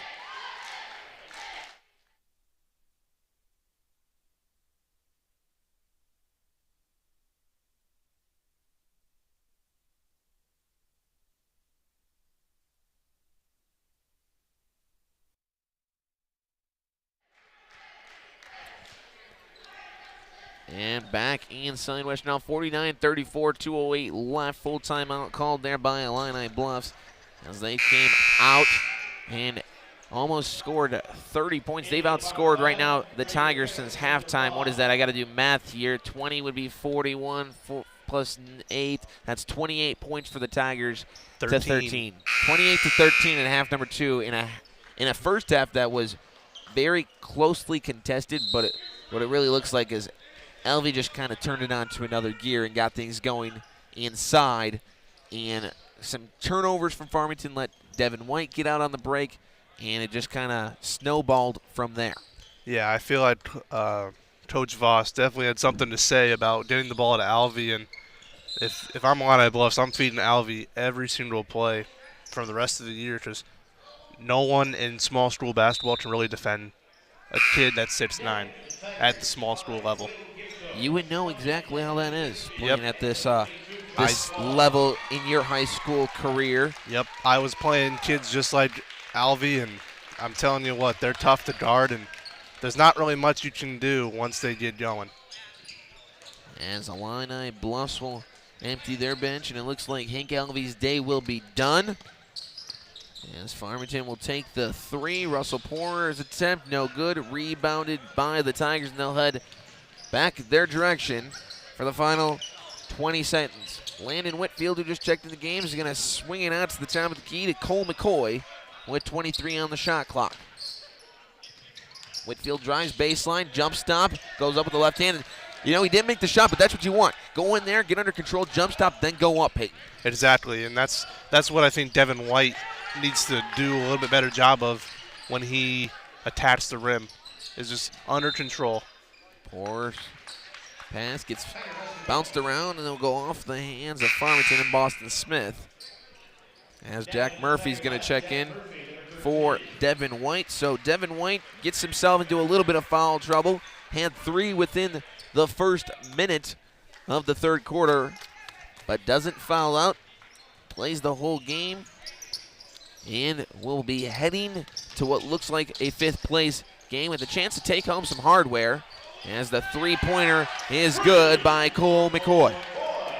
[SPEAKER 1] And back inside Western now 49-34, 2:08 left. Full timeout called there by Illini Bluffs as they came out and almost scored 30 points. They've outscored right now the Tigers since halftime. What is that? I got to do math here. 20 would be 41 plus 8. That's 28 points for the Tigers to 13. 28-13 in half number 2 in a first half that was very closely contested, but what it really looks like is Elvie just kind of turned it on to another gear and got things going inside. And some turnovers from Farmington let Devin White get out on the break, and it just kind of snowballed from there.
[SPEAKER 2] Yeah, I feel like Coach Voss definitely had something to say about getting the ball to Alvie. And if I'm Illini Bluffs, I'm feeding Alvie every single play for the rest of the year because no one in small school basketball can really defend a kid that's 6'9" at the small school level.
[SPEAKER 1] You would know exactly how that is playing at this level in your high school career.
[SPEAKER 2] Yep, I was playing kids just like Alvie, and I'm telling you what, they're tough to guard, and there's not really much you can do once they get going.
[SPEAKER 1] As Illini Bluffs will empty their bench, and it looks like Hank Alvey's day will be done. As Farmington will take the 3. Russell Porter's attempt, no good. Rebounded by the Tigers, and they'll head back their direction for the final 20 seconds. Landon Whitfield, who just checked in the game, is going to swing it out to the top of the key to Cole McCoy with 23 on the shot clock. Whitfield drives baseline, jump stop, goes up with the left hand. You know, he didn't make the shot, but that's what you want. Go in there, get under control, jump stop, then go up, Peyton.
[SPEAKER 2] Exactly, and that's what I think Devin White needs to do a little bit better job of when he attacks the rim, is just under control.
[SPEAKER 1] Poor pass gets bounced around, and it'll go off the hands of Farmington and Boston Smith. As Jack Murphy's going to check in for Devin White. So Devin White gets himself into a little bit of foul trouble. Had 3 within the first minute of the third quarter, but doesn't foul out. Plays the whole game, and will be heading to what looks like a 5th place game with a chance to take home some hardware, as the 3-pointer is good by Cole McCoy.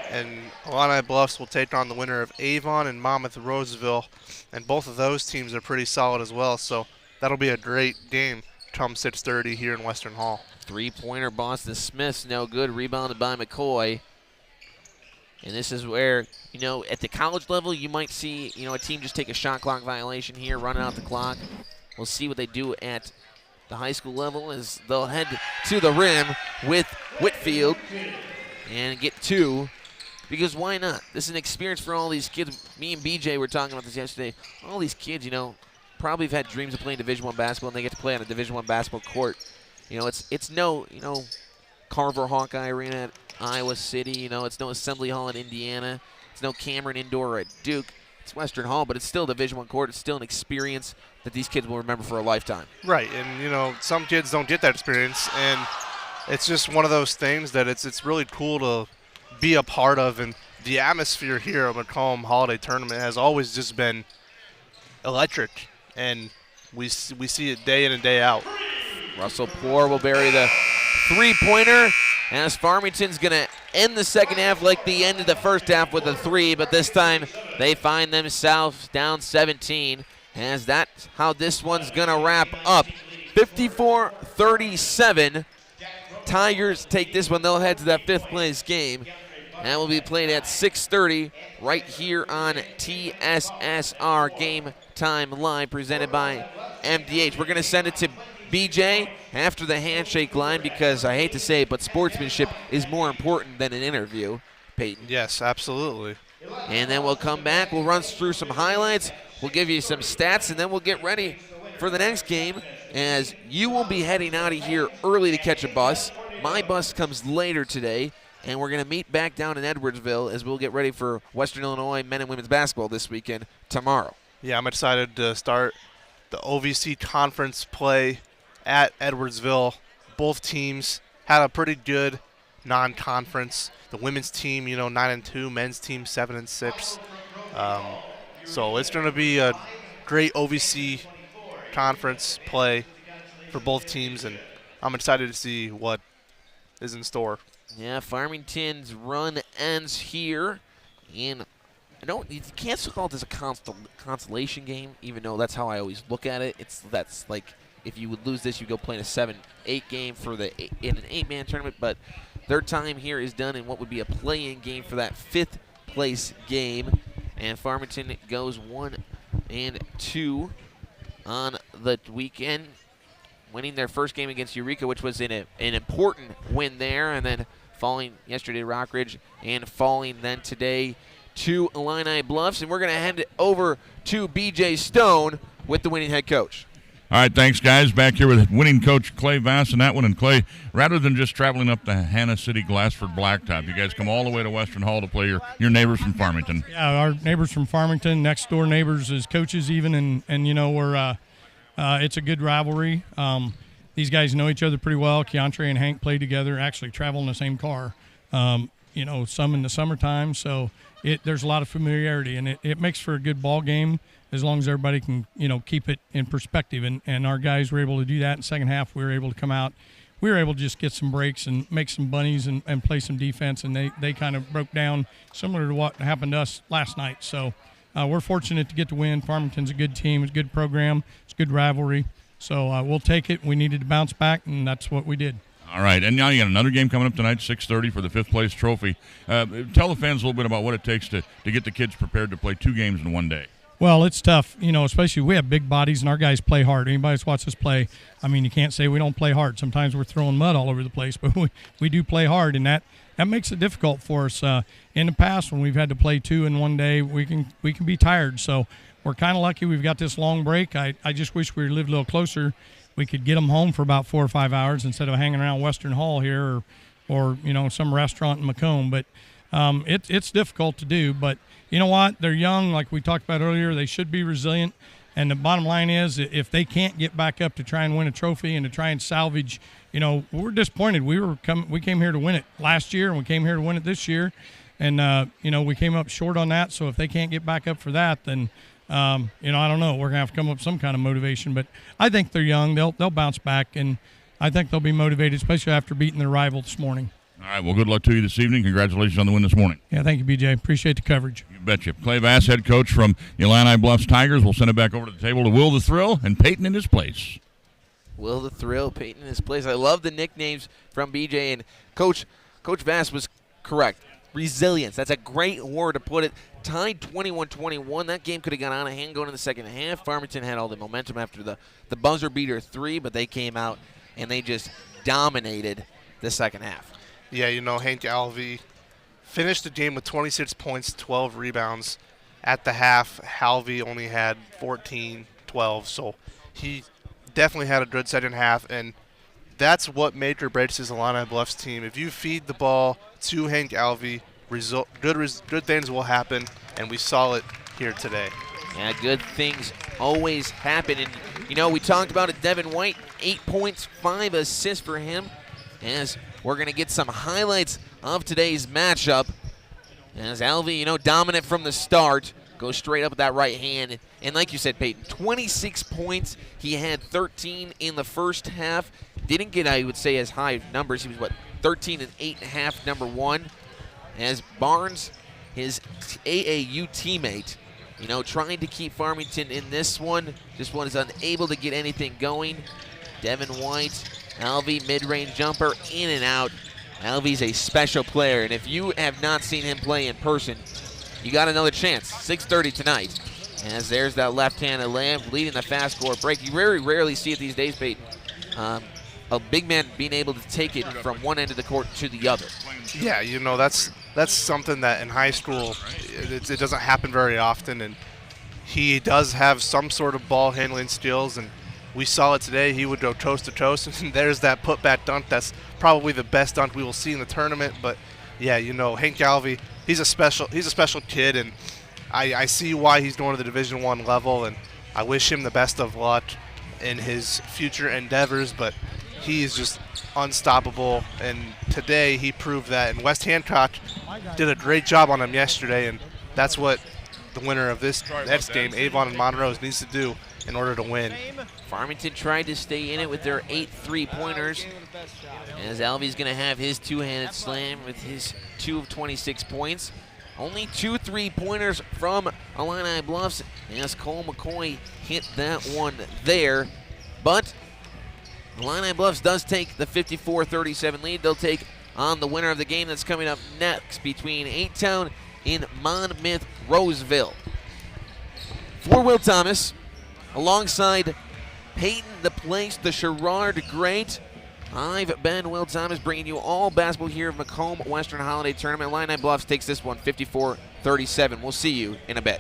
[SPEAKER 2] And Illini Bluffs will take on the winner of Avon and Monmouth Roseville, and both of those teams are pretty solid as well, so that'll be a great game come 6:30 here in Western Hall.
[SPEAKER 1] 3-pointer Boston Smith's no good, rebounded by McCoy. And this is where, you know, at the college level, you might see, you know, a team just take a shot clock violation here, running out the clock. We'll see what they do at the high school level as they'll head to the rim with Whitfield and get 2. Because why not? This is an experience for all these kids. Me and BJ were talking about this yesterday. All these kids, you know, probably have had dreams of playing Division I basketball, and they get to play on a Division I basketball court. You know, it's no, you know, Carver Hawkeye Arena at Iowa City. You know, it's no Assembly Hall in Indiana. It's no Cameron Indoor at Duke. It's Western Hall, but it's still Division I court. It's still an experience that these kids will remember for a lifetime.
[SPEAKER 2] Right, and, you know, some kids don't get that experience, and it's just one of those things that it's really cool to be a part of, and the atmosphere here at Macomb Holiday Tournament has always just been electric, and we see it day in and day out.
[SPEAKER 1] Russell Poor will bury the 3-pointer, as Farmington's going to end the second half like the end of the first half with a 3, but this time they find themselves down 17, as that's how this one's going to wrap up. 54-37. Tigers take this one. They'll head to that 5th place game. That will be played at 6:30 right here on TSSR Game Time Live, presented by MDH. We're going to send it to BJ after the handshake line, because I hate to say it, but sportsmanship is more important than an interview, Peyton.
[SPEAKER 2] Yes, absolutely.
[SPEAKER 1] And then we'll come back. We'll run through some highlights. We'll give you some stats, and then we'll get ready for the next game, as you will be heading out of here early to catch a bus. My bus comes later today, and we're going to meet back down in Edwardsville as we'll get ready for Western Illinois men and women's basketball this weekend tomorrow.
[SPEAKER 2] Yeah, I'm excited to start the OVC conference play at Edwardsville. Both teams had a pretty good non-conference. The women's team, you know, 9-2, men's team 7-6. So it's going to be a great OVC conference play for both teams, and I'm excited to see what is in store.
[SPEAKER 1] Yeah, Farmington's run ends here, and you can't still call this a consolation game, even though that's how I always look at it. That's like, if you would lose this, you go play in a 7-8 game in an 8-man tournament, but their time here is done in what would be a play-in game for that 5th place game, and Farmington goes 1-2 on the weekend, winning their first game against Eureka, which was an important win there, and then falling yesterday to Rockridge, and falling then today to Illini Bluffs. And we're going to hand it over to BJ Stone with the winning head coach.
[SPEAKER 4] All right, thanks, guys. Back here with winning coach Clay Vass and that one. And Clay, rather than just traveling up the Hannah City Glassford Blacktop, you guys come all the way to Western Hall to play your neighbors from Farmington.
[SPEAKER 5] Yeah, our neighbors from Farmington, next door neighbors as coaches even, and you know, we're it's a good rivalry. These guys know each other pretty well. Keontre and Hank play together, actually travel in the same car, you know, some in the summertime. So there's a lot of familiarity, and it makes for a good ball game as long as everybody can, you know, keep it in perspective. And our guys were able to do that in the second half. We were able to come out. We were able to just get some breaks and make some bunnies and play some defense, and they kind of broke down similar to what happened to us last night. So we're fortunate to get the win. Farmington's a good team. It's a good program. It's a good rivalry. So we'll take it. We needed to bounce back, and that's what we did.
[SPEAKER 4] All right, and now you got another game coming up tonight, 6:30 for the 5th place trophy. Tell the fans a little bit about what it takes to get the kids prepared to play 2 games in one day.
[SPEAKER 5] Well, it's tough, especially we have big bodies and our guys play hard. Anybody that's watched us play, you can't say we don't play hard. Sometimes we're throwing mud all over the place, but we do play hard, and that makes it difficult for us. In the past, when we've had to play 2 in one day, we can be tired. So we're kind of lucky we've got this long break. I just wish we lived a little closer. We could get them home for about 4 or 5 hours instead of hanging around Western Hall here or some restaurant in Macomb. But it's difficult to do. But you know what? They're young, like we talked about earlier. They should be resilient. And the bottom line is, if they can't get back up to try and win a trophy and to try and salvage, we're disappointed. We came here to win it last year, and we came here to win it this year. And, we came up short on that. So if they can't get back up for that, then, I don't know. We're going to have to come up with some kind of motivation. But I think they're young. They'll bounce back, and I think they'll be motivated, especially after beating their rival this morning.
[SPEAKER 4] All right, well, good luck to you this evening. Congratulations on the win this morning.
[SPEAKER 5] Yeah, thank you, BJ. Appreciate the coverage.
[SPEAKER 4] You betcha. Clay Vass, head coach from Illini Bluffs Tigers. We'll send it back over to the table to Will the Thrill and Peyton in his place.
[SPEAKER 1] Will the Thrill, Peyton in his place. I love the nicknames from BJ, and Coach Vass was correct. Resilience. That's a great word to put it. Tied 21-21. That game could have gone out of hand going in the second half. Farmington had all the momentum after the buzzer beater 3, but they came out and they just dominated the second half.
[SPEAKER 2] Yeah, Hank Alvey finished the game with 26 points, 12 rebounds. At the half, Alvey only had 14, 12, so he definitely had a good second half, and that's what made or breaks this Illini Bluffs team. If you feed the ball to Hank Alvey, good things will happen, and we saw it here today.
[SPEAKER 1] Yeah, good things always happen. And, we talked about it, Devin White, 8 points, 5 assists for him, as we're going to get some highlights of today's matchup. As Alvey, dominant from the start, goes straight up with that right hand. And like you said, Peyton, 26 points. He had 13 in the first half. Didn't get, I would say, as high numbers. He was, 13 and 8.5, number 1. As Barnes, his AAU teammate, trying to keep Farmington in this one. Just was unable to get anything going. Devin White, Alvey, mid-range jumper, in and out. Alvey's a special player, and if you have not seen him play in person, you got another chance. 6:30 tonight. As there's that left-handed layup leading the fast score break. You very rarely see it these days, Peyton. A big man being able to take it from one end of the court to the other.
[SPEAKER 2] Yeah, that's something that in high school it doesn't happen very often, and he does have some sort of ball handling skills, and we saw it today. He would go toast to toast, and there's that putback dunk. That's probably the best dunk we will see in the tournament. But yeah, Hank Alvey, he's a special kid, and I see why he's going to the Division I level, and I wish him the best of luck in his future endeavors. But he is just unstoppable, and today he proved that. And West Hancock did a great job on him yesterday, and that's what the winner of this next game, Avon and Monrose, needs to do in order to win.
[SPEAKER 1] Farmington tried to stay in it with their 8 3-pointers. As Alvey's going to have his two-handed slam with his 2 of 26 points. Only 2 3-pointers from Illini Bluffs, as Cole McCoy hit that one there. But Illini Bluffs does take the 54-37 lead. They'll take on the winner of the game that's coming up next between A-Town and Monmouth Roseville. For Will Thomas, alongside Peyton the Place, the Sherrard Great, I've been Will Thomas, bringing you all basketball here at Macomb-Western Holiday Tournament. Illini Bluffs takes this one 54-37. We'll see you in a bit.